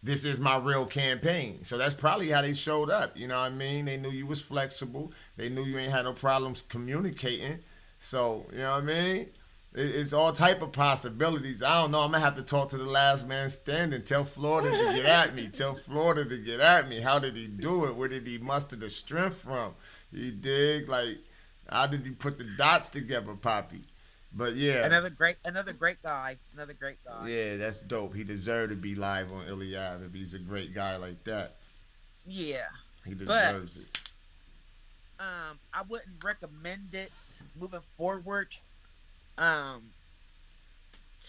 this is my real campaign. So that's probably how they showed up. You know what I mean? They knew you was flexible. They knew you ain't had no problems communicating. So, you know what I mean? It's all type of possibilities. I don't know. I'm gonna have to talk to the last man standing. Tell Florida to get at me. Tell Florida to get at me. How did he do it? Where did he muster the strength from? You dig? Like, how did he put the dots together, Poppy? But yeah, another great guy, another great guy. yeah, that's dope. He deserved to be live on ILLY AVE if he's a great guy like that. Yeah, He but deserves it. I wouldn't recommend it moving forward. Um,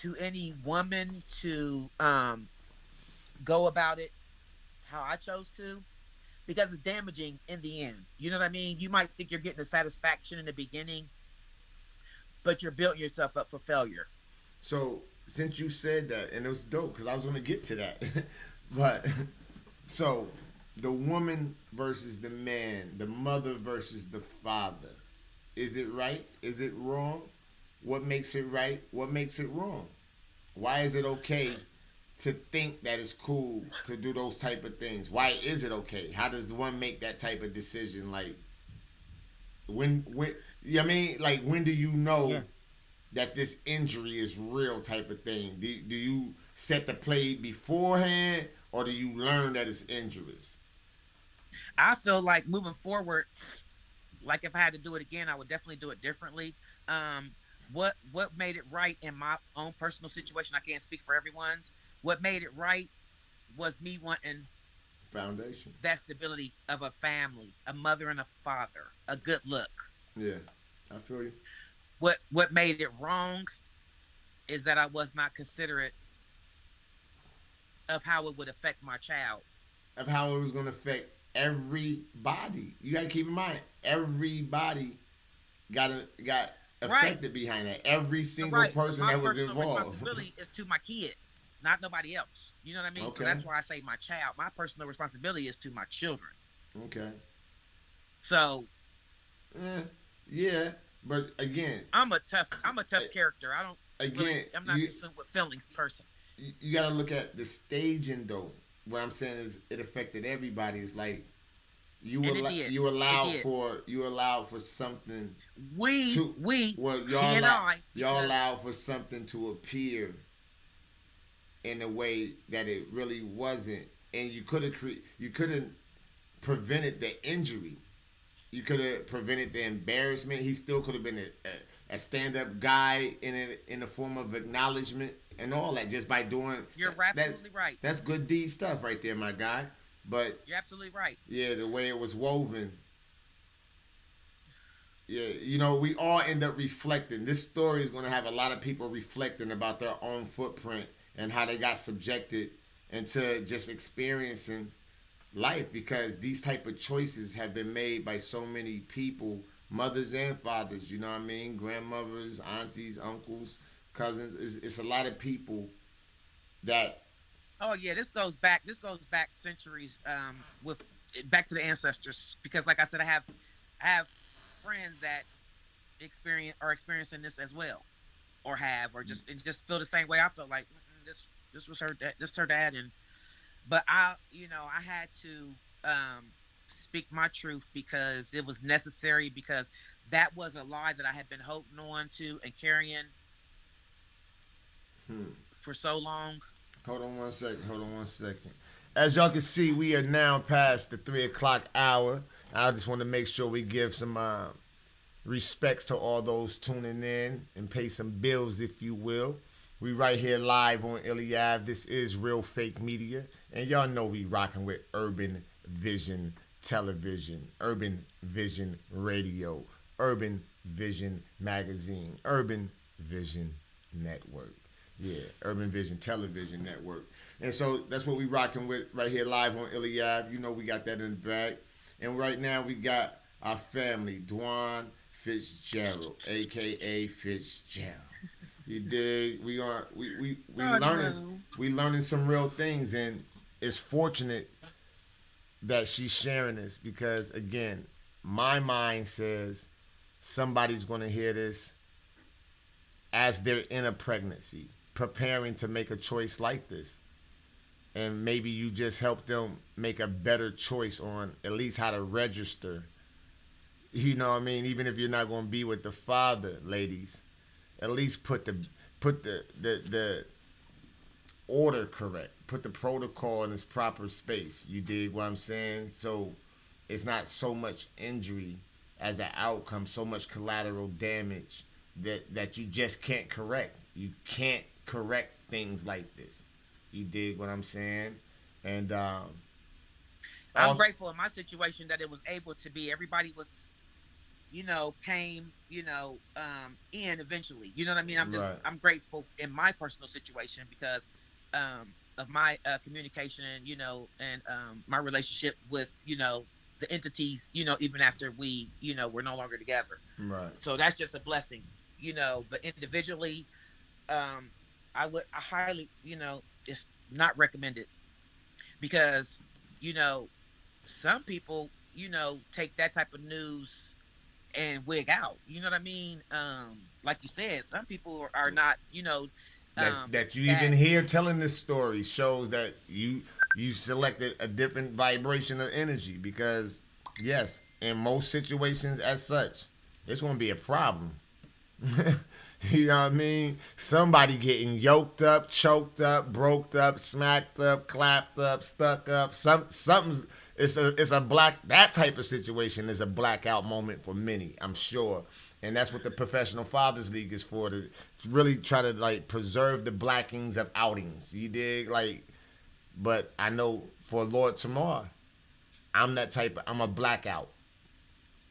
to any woman to go about it how I chose to because it's damaging in the end. You know what I mean? You might think you're getting a satisfaction in the beginning, but you're building yourself up for failure. So since you said that, and it was dope because I was going to get to that, but so the woman versus the man, the mother versus the father, is it right? Is it wrong? What makes it right? What makes it wrong? Why is it okay to think that it's cool to do those type of things? Why is it okay? How does one make that type of decision? Like when you know what I mean, like when do you know Yeah. that this injury is real type of thing? Do you set the play beforehand or do you learn that it's injurious? I feel like moving forward, like if I had to do it again, I would definitely do it differently. Um, what made it right in my own personal situation? I can't speak for everyone's, What made it right was me wanting Foundation. that stability of a family, a mother and a father, a good look. Yeah, I feel you. What made it wrong is that I was not considerate of how it would affect my child. Of how it was gonna affect everybody. You gotta keep in mind, everybody got Right. affected behind that. Every single Right. But person my that was personal involved. responsibility is to my kids, not nobody else. You know what I mean? So Okay. that's why I say my child. My personal responsibility is to my children. Okay. So Eh, yeah, but again, I'm a tough character. I don't again, I'm not consumed with feelings person. you got to look at the staging though. What I'm saying is, it affected everybody. It's like And it did. It did. you allowed for something We to we well he and I y'all because allowed for something to appear in a way that it really wasn't, and you couldn't prevented the injury. You could have prevented the embarrassment. He still could have been a stand up guy in the form of acknowledgement and all that, just by doing you're that. absolutely right. That's good deed stuff right there, my guy. But You're absolutely right. yeah, the way it was woven, yeah, you know, we all end up reflecting. This story is going to have a lot of people reflecting about their own footprint and how they got subjected into just experiencing life, because these type of choices have been made by so many people, mothers and fathers, you know what I mean, grandmothers, aunties, uncles, cousins. It's a lot of people that Oh yeah, this goes back centuries with back to the ancestors because like I said I have friends that experiencing this as well or have or just feel the same way I felt like this was her dad and but I had to speak my truth because it was necessary because that was a lie that I had been holding on to and carrying hmm, for so long. hold on one second, as y'all can see, we are now past the 3 o'clock hour. I just want to make sure we give some respects to all those tuning in and pay some bills, if you will. We right here live on ILLY AVE. This is Real Fake Media, and y'all know we rocking with Urban Vision Television, Urban Vision Radio, Urban Vision Magazine, Urban Vision Network. Yeah, Urban Vision Television Network. And so that's what we rocking with right here live on ILLY AVE. You know we got that in the bag. And right now we got our family, DWAN Fitzgerald, aka Fitzgerald. You dig? We Oh learning no. we learning some real things, and it's fortunate that she's sharing this because again, my mind says somebody's gonna hear this as they're in a pregnancy, preparing to make a choice like this. And maybe you just help them make a better choice on at least how to register. You know what I mean? Even if you're not going to be with the father, ladies, at least put the order correct. Put the protocol in its proper space. You dig what I'm saying? So it's not so much injury as an outcome, so much collateral damage that you just can't correct. You can't correct things like this. You dig what I'm saying? And I'm all grateful in my situation that it was able to be everybody was came in eventually. You know what I mean? right, I'm grateful in my personal situation because of my communication and my relationship with the entities even after we're no longer together. right. So that's just a blessing. But individually, um I highly it's not recommended because you know some people take that type of news and wig out. You know what I mean? Like you said, some people are not That you that even hear telling this story shows that you selected a different vibration of energy because yes, in most situations as such, it's gonna be a problem. You know what I mean? Somebody getting yoked up, choked up, broked up, smacked up, clapped up, stuck up. Something's it's a black that type of situation is a blackout moment for many, I'm sure. And that's what the Professional Fathers League is for, to really try to like preserve the blackings of outings. You dig? Like, but I know for Lord Tamar, I'm that type. I'm a blackout.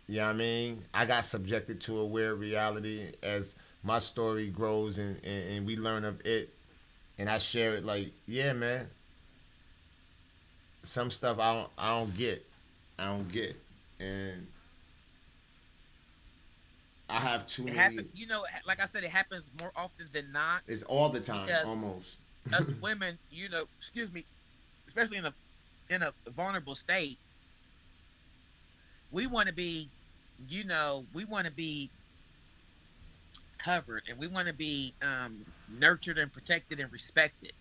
You know what I mean? I got subjected to a weird reality as my story grows and we learn of it, and I share it. Like, yeah, man, some stuff I don't get. I don't get. And I have too It many. happens, like I said, it happens more often than not It's all the time, because almost. us women, excuse me, especially in a vulnerable state, we want to be, we want to be covered and we want to be nurtured and protected and respected.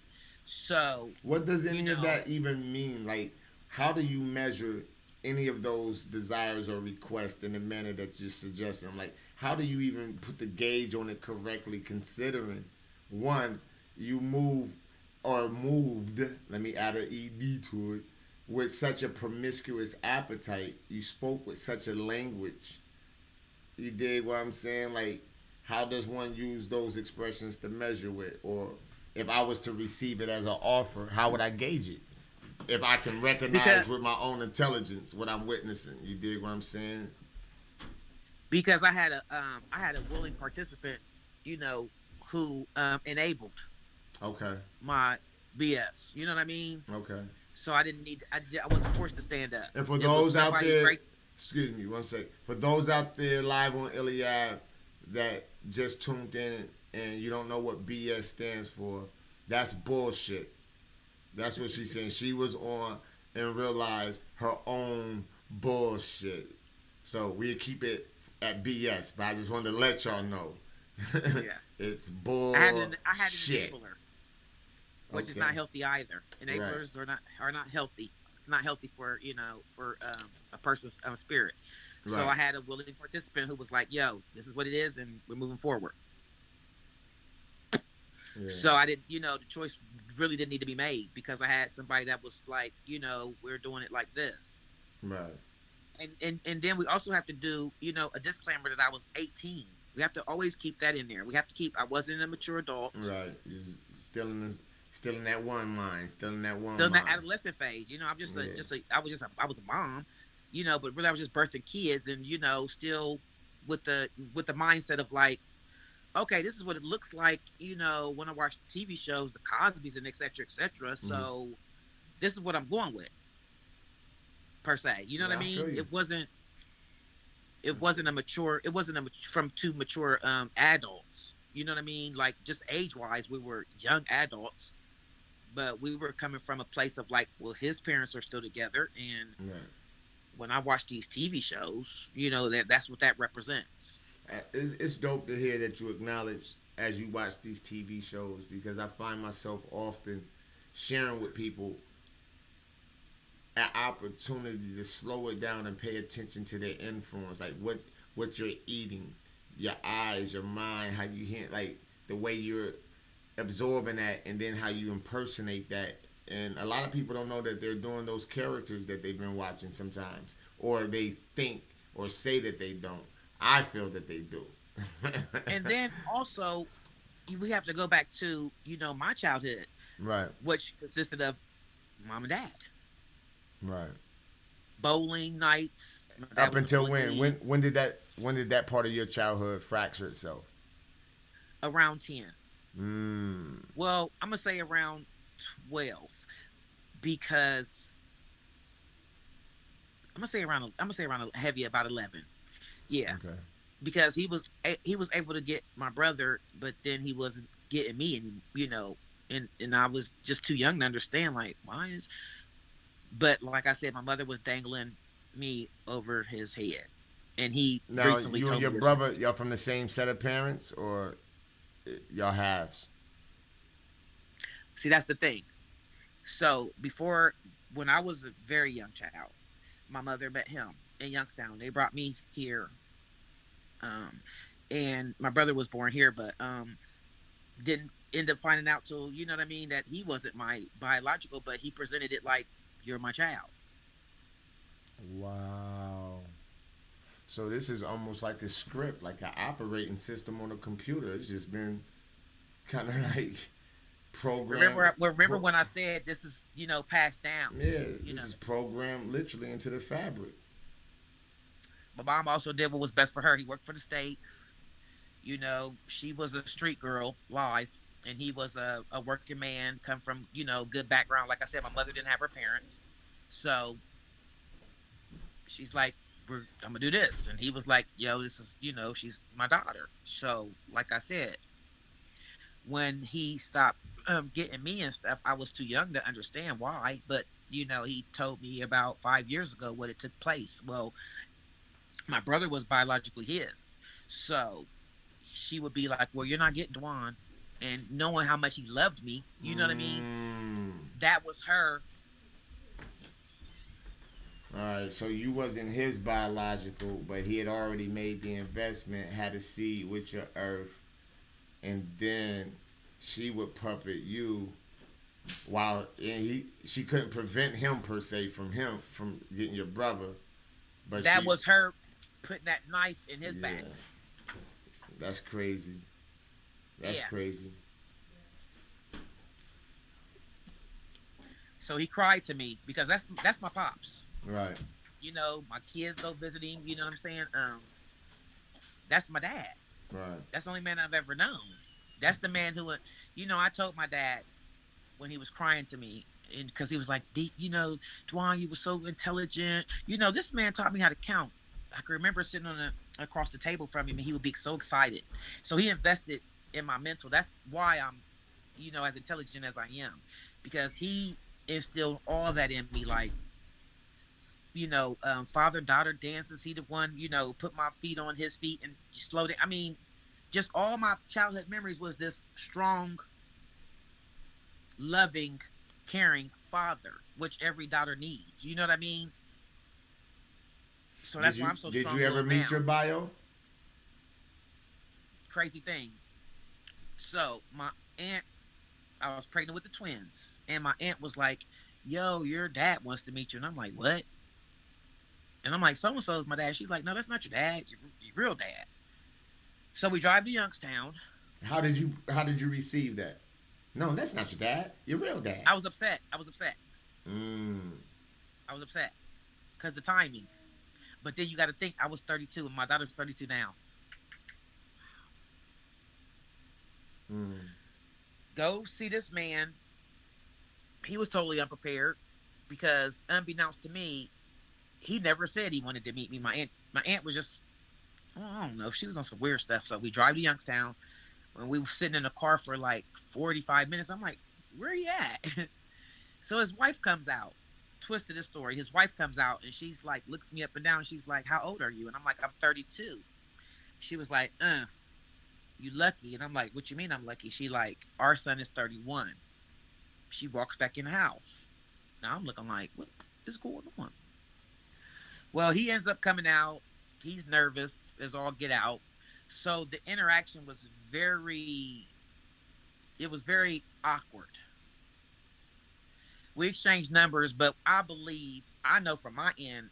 So, What does you any of know, that even mean? Like, how do you measure any of those desires or requests in the manner that you're suggesting? Like, how do you even put the gauge on it correctly, considering one, you move or moved, let me add an ED to it, with such a promiscuous appetite, you spoke with such a language. You dig what I'm saying? Like, how does one use those expressions to measure with? Or if I was to receive it as an offer, how would I gauge it? If I can because recognize with my own intelligence what I'm witnessing. You dig what I'm saying? because I had a willing participant, you know, who enabled Okay. my BS. You know what I mean? Okay. So I didn't need. I wasn't forced to stand up. And for It was those out somebody there, right. excuse me, one sec. For those out there live on ILLY AVE that just tuned in and you don't know what BS stands for, that's bullshit. That's what she's saying. She was on and realized her own bullshit. So we keep it at BS, but I just wanted to let y'all know. Yeah, It's I had an bullshit. enabler, which is Okay. not healthy either. Right. Enablers are not healthy. It's not healthy for for a person's spirit. So Right. I had a willing participant who was like, "Yo, this is what it is, and we're moving forward." Yeah. So I didn't, the choice really didn't need to be made because I had somebody that was like, we're doing it like this. Right. And then we also have to do, a disclaimer that I was 18. We have to always keep that in there. We have to keep. I wasn't a mature adult. Right. You still in this, still in that one mind. Still in that one Still in that mind. adolescent phase. I'm just Yeah. I was a mom, but really I was just birthing kids and still with the mindset of like, okay, this is what it looks like, when I watch TV shows, the Cosby's and et cetera, et cetera. Mm-hmm. So this is what I'm going with, per se. You know what I Yeah, I feel mean? you. It wasn't from two mature adults. You know what I mean? Like just age wise, we were young adults, but we were coming from a place of like, well, his parents are still together, and Right. when I watch these TV shows, that's what that represents. It's dope to hear that you acknowledge as you watch these TV shows, because I find myself often sharing with people an opportunity to slow it down and pay attention to their influence, like what you're eating, your eyes, your mind, how you hear, like the way you're absorbing that, and then how you impersonate that. And a lot of people don't know that they're doing those characters that they've been watching sometimes, or they think or say that they don't. I feel that they do. And then also, we have to go back to my childhood, Right. which consisted of mom and dad, Right. bowling nights. My dad Up was a until bowling when? league. When did that part of your childhood fracture itself? Around 10. Mm. Well, I'm gonna say around 12 because I'm gonna say around heavy about 11. Yeah, Okay. because he was able to get my brother, but then he wasn't getting me, and and I was just too young to understand like why is. But like I said, my mother was dangling me over his head, and he Now, recently you and told your me this. brother, y'all from the same set of parents, or y'all halves? See, that's the thing. So before, when I was a very young child, my mother met him in Youngstown. They brought me here, um, and my brother was born here, but didn't end up finding out till you know what I mean that he wasn't my biological, but he presented it like you're my child. Wow. So this is almost like a script, like an operating system on a computer. It's just been kind of like programmed. Remember when I said this is, passed down. Yeah, You this know, is programmed literally into the fabric. my mom also did what was best for her. He worked for the state. She was a street girl live, and he was a working man, come from, good background. Like I said, my mother didn't have her parents. So she's like, I'm gonna do this. And he was like, yo, this is, she's my daughter. So, like I said, when he stopped getting me and stuff, I was too young to understand why. But, he told me about 5 years ago what it took place. Well, my brother was biologically his. So she would be like, well, you're not getting Dwan. And knowing how much he loved me, you know what I mean? Mm. That was her. All right, so you wasn't his biological, but he had already made the investment, had a seed with your earth, and then she would puppet you while she couldn't prevent him per se from getting your brother, but That was her putting that knife in his yeah, back. that's crazy. That's Yeah. crazy. So he cried to me because that's my pops. Right. My kids go visiting. You know what I'm saying? That's my dad. Right. That's the only man I've ever known. That's the man who, I told my dad when he was crying to me, and because he was like, Dwan, you were so intelligent. This man taught me how to count. I can remember sitting across the table from him, and he would be so excited. So he invested in my mental. That's why I'm, as intelligent as I am, because he instilled all that in me. Like, father daughter dances. He the one, put my feet on his feet and slowed it. I mean, just all my childhood memories was this strong, loving, caring father, which every daughter needs. You know what I mean? So that's why I'm so strong. Did you ever meet now. your bio? Crazy thing. So my aunt, I was pregnant with the twins, and my aunt was like, "Yo, your dad wants to meet you," and I'm like, "What?" And I'm like, "So and so is my dad." She's like, "No, that's not your dad. Your real dad." So we drive to Youngstown. How did you receive that? No, that's not your dad. Your real dad. I was upset. I was upset. Mm. I was upset because the timing. But then you got to think, I was 32 and my daughter's 32 now. Mm. Go see this man. He was totally unprepared because, unbeknownst to me, he never said he wanted to meet me. My aunt was just, I don't know, she was on some weird stuff. So we drive to Youngstown. When we were sitting in the car for like 45 minutes, I'm like, where are you at? So his wife comes out. Twist of this story. His wife comes out and she's like, looks me up and down. And she's like, how old are you? And I'm like, I'm 32. She was like, you lucky. And I'm like, what you mean I'm lucky? She like, our son is 31. She walks back in the house. Now I'm looking like, what is going on? Well, he ends up coming out. He's nervous as all get out. So the interaction was very awkward. We exchanged numbers, but I know from my end,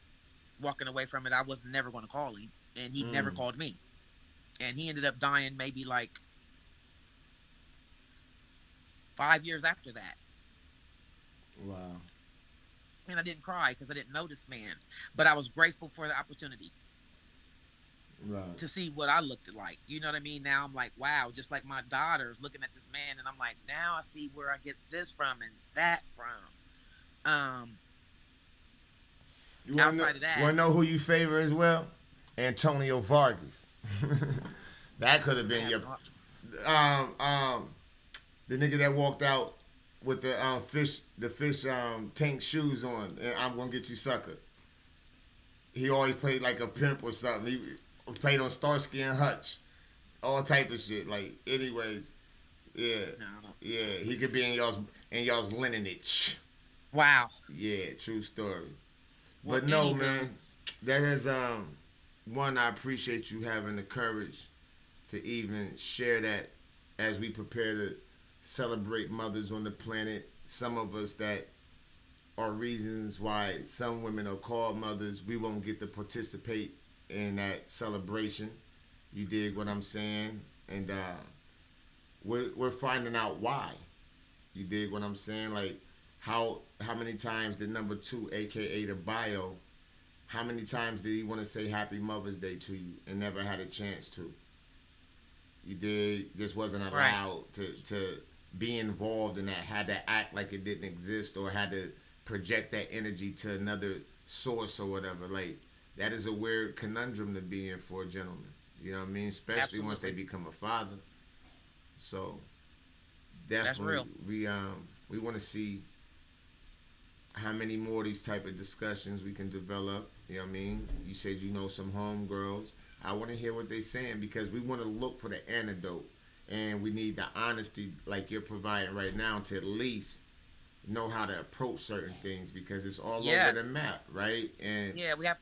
walking away from it, I was never going to call him, and he never Mm. called me. And he ended up dying maybe like 5 years after that. Wow. And I didn't cry because I didn't know this man, but I was grateful for the opportunity Right. to see what I looked like. You know what I mean? Now I'm like, wow, just like my daughter's looking at this man, and I'm like, now I see where I get this from and that from. You want Outside of that, to know who you favor as well? Antonio Vargas. That could have been your the nigga that walked out with the fish tank shoes on, and I'm gonna get you sucker. He always played like a pimp or something. He played on Starsky and Hutch, all type of shit. Like, anyways, yeah, no. yeah, he could be in y'all's lineage. Wow. Yeah, true story. Well, But no, anywho, man, that is one. I appreciate you having the courage to even share that as we prepare to celebrate mothers on the planet. Some of us that are reasons why some women are called mothers, we won't get to participate in that celebration. You dig what I'm saying? And we're finding out why. You dig what I'm saying? Like how many times did number two, aka the bio, how many times did he want to say Happy Mother's Day to you and never had a chance to? You did just wasn't Right. allowed to be involved in that, had to act like it didn't exist or had to project that energy to another source or whatever. Like that is a weird conundrum to be in for a gentleman. You know what I mean? Especially once they Absolutely. become a father. So That's definitely real. we want to see how many more of these type of discussions we can develop. You know what I mean? You said you know some homegirls. I want to hear what they're saying because we want to look for the antidote. And we need the honesty like you're providing right now to at least know how to approach certain things because it's all over the Yes. map, right? And Yeah, we have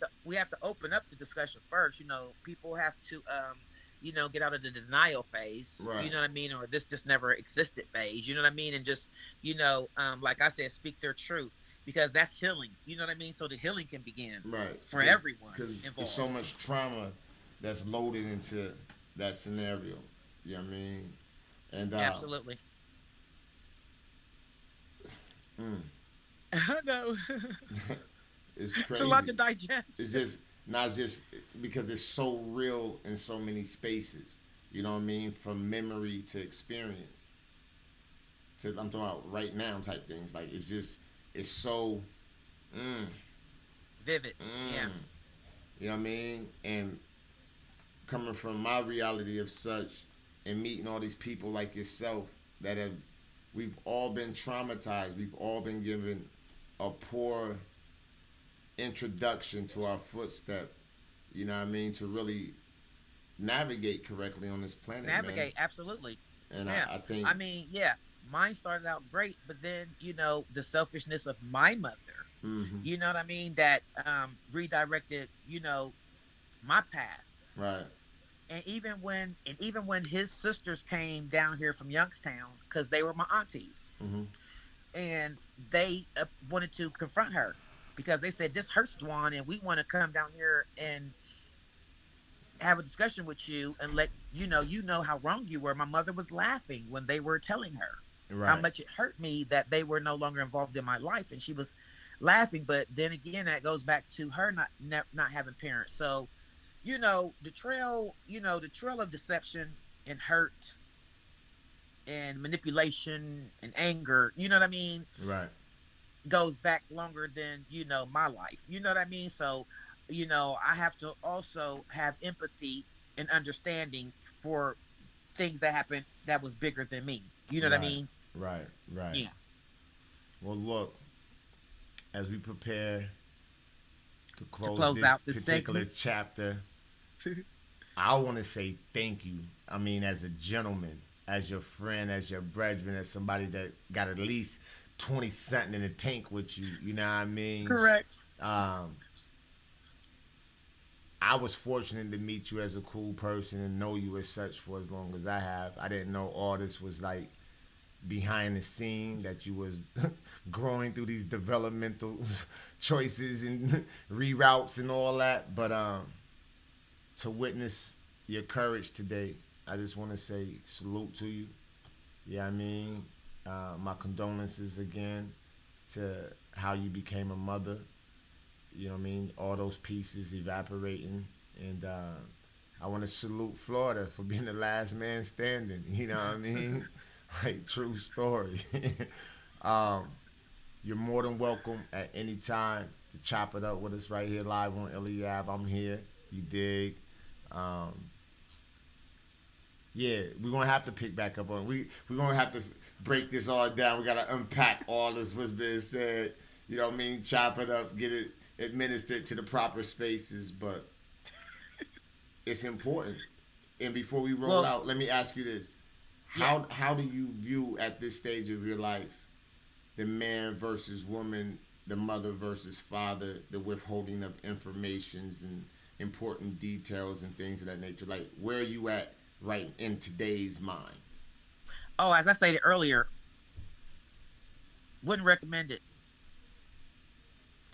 to open up the discussion first. People have to get out of the denial phase. right, You know what I mean, or this just never existed phase. You know what I mean, and just like I said, speak their truth because that's healing. You know what I mean, so the healing can begin right, for everyone because it's so involved. much trauma that's loaded into that scenario. You know what I mean? And Absolutely. mm, I know. it's It's a lot to crazy. digest. It's just not just because it's so real in so many spaces. You know what I mean? From memory to experience to I'm talking about right now type things. Like it's so mm, Vivid. Yeah. mm, you know what I mean? And coming from my reality of such and meeting all these people like yourself that have we've all been traumatized. We've all been given a poor introduction to our footstep, you know what I mean, to really navigate correctly on this planet, man. Navigate. Absolutely. And Yeah. I think, I mean, yeah. Mine started out great, but then the selfishness of my mother. mm-hmm, You know what I mean? That redirected my path. right, And even when his sisters came down here from Youngstown because they were my aunties, mm-hmm, and they wanted to confront her because they said this hurts Dwan, and we want to come down here and have a discussion with you and let you know how wrong you were. My mother was laughing when they were telling her how right, much it hurt me that they were no longer involved in my life, and she was laughing. But then again, that goes back to her not having parents. So the trail of deception and hurt and manipulation and anger, you know what I mean, right, goes back longer than my life. You know what I mean? So I have to also have empathy and understanding for things that happened that was bigger than me. You know what I right, mean? right, right. Yeah. Well, look, as we prepare to To close close this out this particular segment. chapter, I want to say thank you. I mean, as a gentleman, as your friend, as your brethren, as somebody that got at least 20 something in the tank with you, you know what I mean? Correct. Um, I was fortunate to meet you as a cool person and know you as such for as long as I have. I didn't know all this was like behind the scene, that you was growing through these developmental choices and reroutes and all that. But to witness your courage today, I just want to say salute to you. Yeah, I mean, my condolences again to how you became a mother. You know what I mean? All those pieces evaporating. And I want to salute Florida for being the last man standing. You know what I mean? Like, true story. um, you're more than welcome at any time to chop it up with us right here live on ILLY AVE. I'm here. You dig? Um, yeah, we're gonna have to pick back up on. We're gonna have to break this all down. We gotta unpack all this what's been said. You know what I mean? Chop it up, get it administered to the proper spaces. But it's important. And before we roll Well, out, let me ask you this: yes. how do you view at this stage of your life the man versus woman, the mother versus father, the withholding of informations and important details and things of that nature? Like, where are you at right in today's mind? Oh, as I stated earlier, wouldn't recommend it.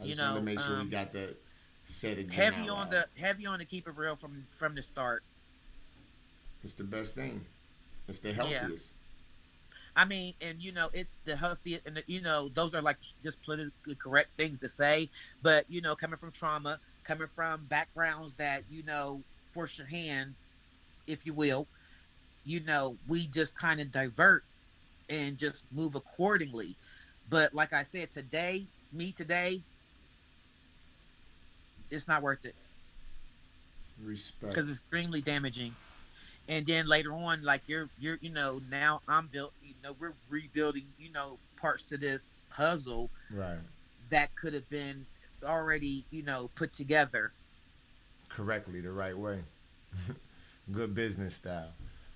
I You just wanted to know, make sure we got that Say it again out loud. heavy on the keep it real from the start. It's the best thing. It's the Yeah. healthiest. I mean, and it's the healthiest, and those are like just politically correct things to say. But coming from trauma, coming from backgrounds that force your hand, if you will, we just kind of divert and just move accordingly. But like I said, today, it's not worth it Respect. because it's extremely damaging. And then later on, like you're now I'm built, we're rebuilding, parts to this puzzle Right. that could have been already, put together. Correctly, the right way. Good business style.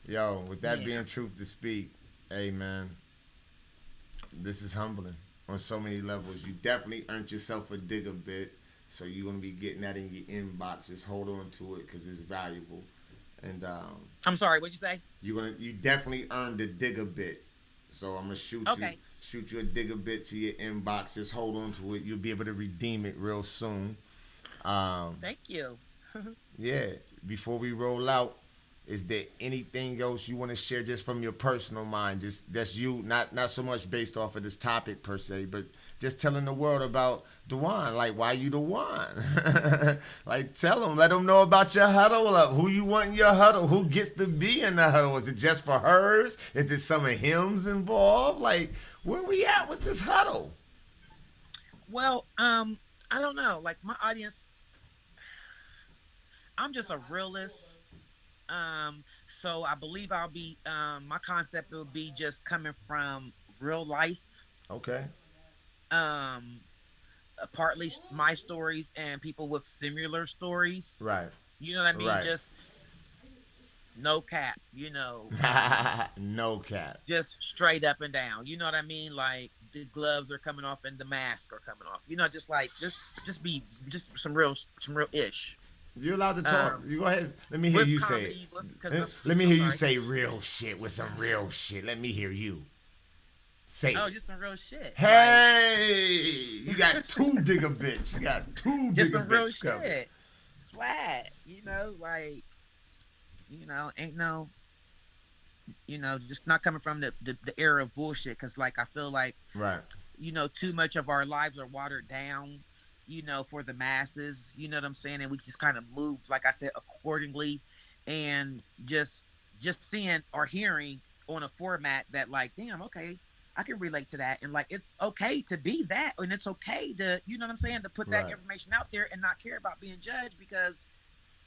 Yo, with that Yeah. being truth to speak, hey man, this is humbling on so many levels. You definitely earned yourself a dig a bit, so you're gonna be getting that in your inbox. Just hold on to it because it's valuable, and I'm sorry, what'd you say? you definitely earned a dig a bit. So I'm gonna Okay. shoot you a dig a bit to your inbox. Just hold on to it. You'll be able to redeem it real soon. Um, Thank you. yeah. Before we roll out, is there anything else you want to share just from your personal mind? Just that's you, not so much based off of this topic per se, but just telling the world about DWAN. Like, why you DWAN? Like, tell them, let them know about your huddle up. Who you want in your huddle? Who gets to be in the huddle? Is it just for hers? Is it some of him's involved? Like, where we at with this huddle? Well, I don't know. Like my audience, I'm just a realist. So I believe I'll be my concept will be just coming from real life. Okay. Um, Partly my stories and people with similar stories. Right. You know what I mean? Right. Just no cap. No cap. Just straight up and down. You know what I mean? Like the gloves are coming off and the mask are coming off. Just like just some real ish. You're allowed to talk. Um, You go ahead. Let me hear with you say it. comedy, because Let me I'm hear you sorry. say real shit with some real shit. Let me hear you say Oh, it. just some real shit. Like Hey, you got two digger bits. You got two just digger some real bits covered. shit. Flat. Like ain't no just not coming from the era of bullshit. Cause like I feel like Right. too much of our lives are watered down, for the masses, you know what I'm saying? And we just kind of move, like I said, accordingly, and just seeing or hearing on a format that like, damn, okay, I can relate to that. And like it's okay to be that, and it's okay to, you know what I'm saying, to put that Right. information out there and not care about being judged because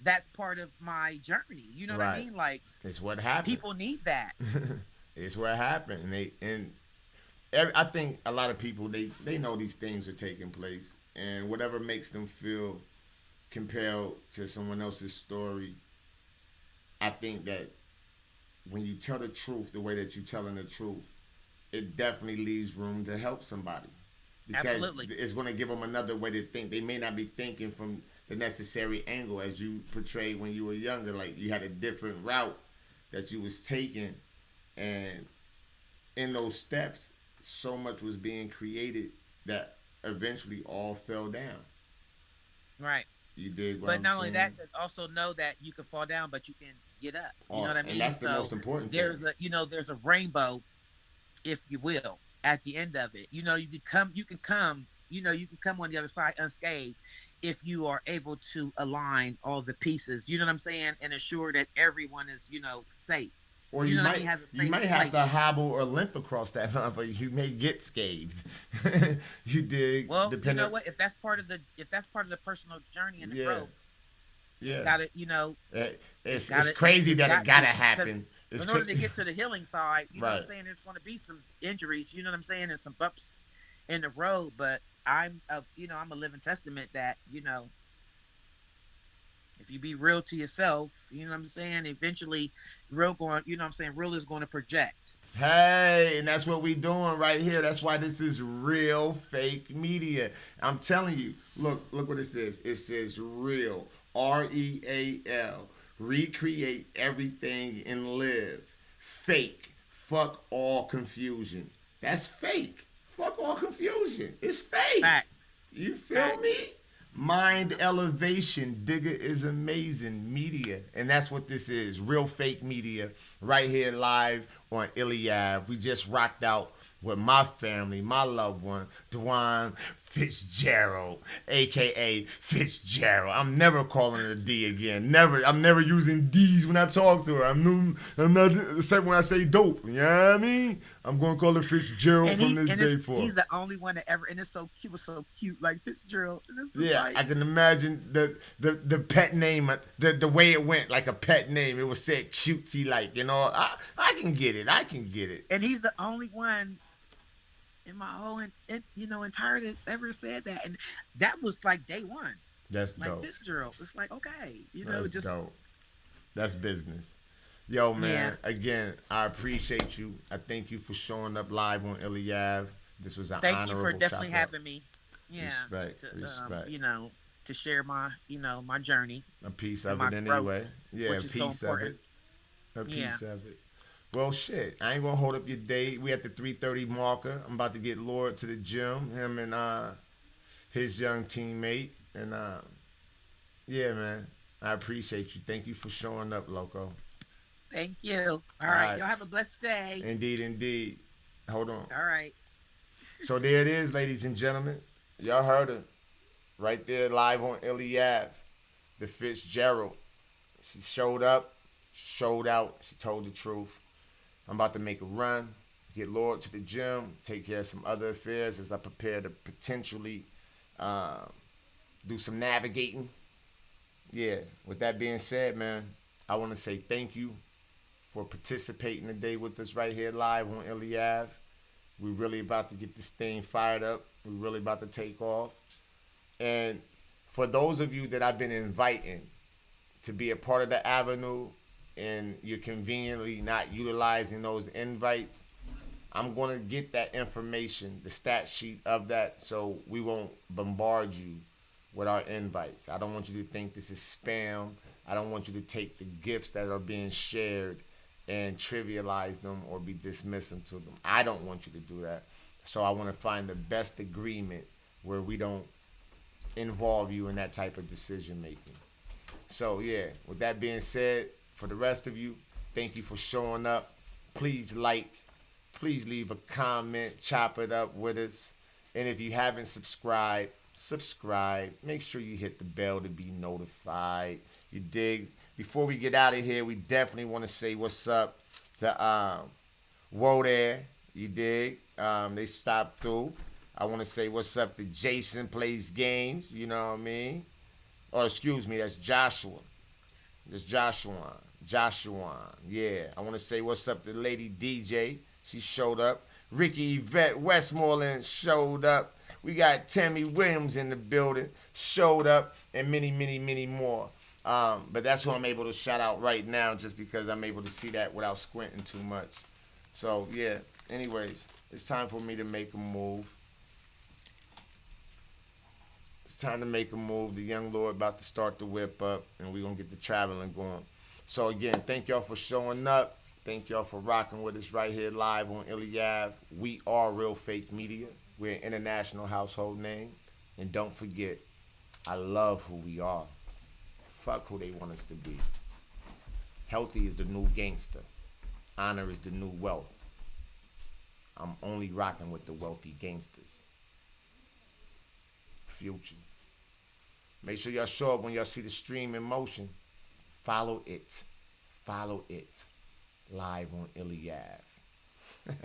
that's part of my journey. You know what I Right. mean? Like It's what happened. people need that. It's what happened, I think a lot of people they know these things are taking place, and whatever makes them feel compelled to someone else's story, I think that when you tell the truth the way that you're telling the truth, it definitely leaves room to help somebody because Absolutely. it's going to give them another way to think. They may not be thinking from the necessary angle as you portrayed when you were younger. Like you had a different route that you was taking, and in those steps, so much was being created that eventually all fell down. Right. You dig what But I'm not only saying? that, to also know that you can fall down, but you can get up. You know Oh, what I and mean? that's the So most important thing. there's a rainbow, if you will, at the end of it. You can come on the other side unscathed if you are able to align all the pieces. You know what I'm saying, and ensure that everyone is safe. Or You know what I mean? Has a you safe might have to place. hobble or limp across that but you may get scathed. You dig? Well, you know Depending. what? If that's part of the personal journey and the Yeah, growth, it's yeah. got to It's crazy it's that it got gotta to, because happen. It's in order to get to the healing side, you know what I'm right. saying, there's going to be some injuries, you know what I'm saying, and some bumps in the road. But I'm a living testament that if you be real to yourself, you know what I'm saying, eventually real is going to project. Hey, and that's what we doing right here. That's why this is real fake media. I'm telling you. Look what it says. It says real. REAL. Recreate everything and live. Fake. Fuck all confusion. That's fake. Fuck all confusion. It's fake. Facts. You feel Facts. me? Mind elevation, digger is amazing media, and that's what this is. Real fake media, right here live on ILLY AVE. We just rocked out with my family, my loved one, DWAN FITZGERALD, aka Fitzgerald. I'm never calling her D again. Never. I'm never using D's when I talk to her. I'm not except when I say dope. You know what I mean? I'm gonna call her Fitzgerald And from this day forth. he's the only one that ever, and it's so cute, was so cute, like Fitzgerald. And it's just Yeah, like, I can imagine the pet name, the way it went, like a pet name. It was said cutesy, like, you know. I can get it. I can get it. and he's the only one in my whole entirety that's ever said that, and that was like day one. That's Like dope. Fitzgerald, it's like, okay, That's just dope. That's business. Yo, man, yeah. again, I appreciate you. I thank you for showing up live on ILLY AVE. This was an Thank you for honorable definitely chop up. having me. Yeah, Respect, to respect. to share my my journey, A piece and of my it growth, anyway. Yeah, a which is so piece of important. it. A Yeah. piece of it. Well, shit, I ain't gonna hold up your day. We at the 3:30 marker. I'm about to get Lord to the gym. Him and his young teammate. And yeah, man, I appreciate you. Thank you for showing up, Loco. Thank you. All All right, right. y'all have a blessed day. Indeed, indeed. Hold on. All right. So there it is, ladies and gentlemen. Y'all heard her right there live on ILLY AVE. The Fitzgerald. She showed up, showed out, she told the truth. I'm about to make a run, get Lord to the gym, take care of some other affairs as I prepare to potentially do some navigating. Yeah, with that being said, man, I want to say thank you for participating today with us right here live on ILLY AVE. We really about to get this thing fired up. We really about to take off. And for those of you that I've been inviting to be a part of the avenue and you're conveniently not utilizing those invites, I'm going to get that information, the stat sheet of that, so we won't bombard you with our invites. I don't want you to think this is spam. I don't want you to take the gifts that are being shared and trivialize them or be dismissive to them. I don't want you to do that. So I want to find the best agreement where we don't involve you in that type of decision making. So yeah, with that being said, for the rest of you, thank you for showing up. Please like, please leave a comment, chop it up with us. And if you haven't subscribed, subscribe. Make sure you hit the bell to be notified. You dig? Before we get out of here, we definitely want to say what's up to Woe There. You dig? They stopped through. I want to say what's up to Jason Plays Games. You know what I mean? Or excuse me, that's Joshua. That's Joshua. Joshua. Yeah. I want to say what's up to Lady DJ. She showed up. Ricky Yvette Westmoreland showed up. We got Tammy Williams in the building. Showed up. And many, many, many more. But that's who I'm able to shout out right now just because I'm able to see that without squinting too much. So, yeah. Anyways, it's time for me to make a move. It's time to make a move. The young Lord about to start the whip up, and we're going to get the traveling going. So, again, thank y'all for showing up. Thank y'all for rocking with us right here live on ILLY AVE. We are Real Fake Media. We're an international household name. And don't forget, I love who we are. Fuck who they want us to be. Healthy is the new gangster. Honor is the new wealth. I'm only rocking with the wealthy gangsters. Future. Make sure y'all show up when y'all see the stream in motion. Follow it. Follow it. Live on ILLY AVE.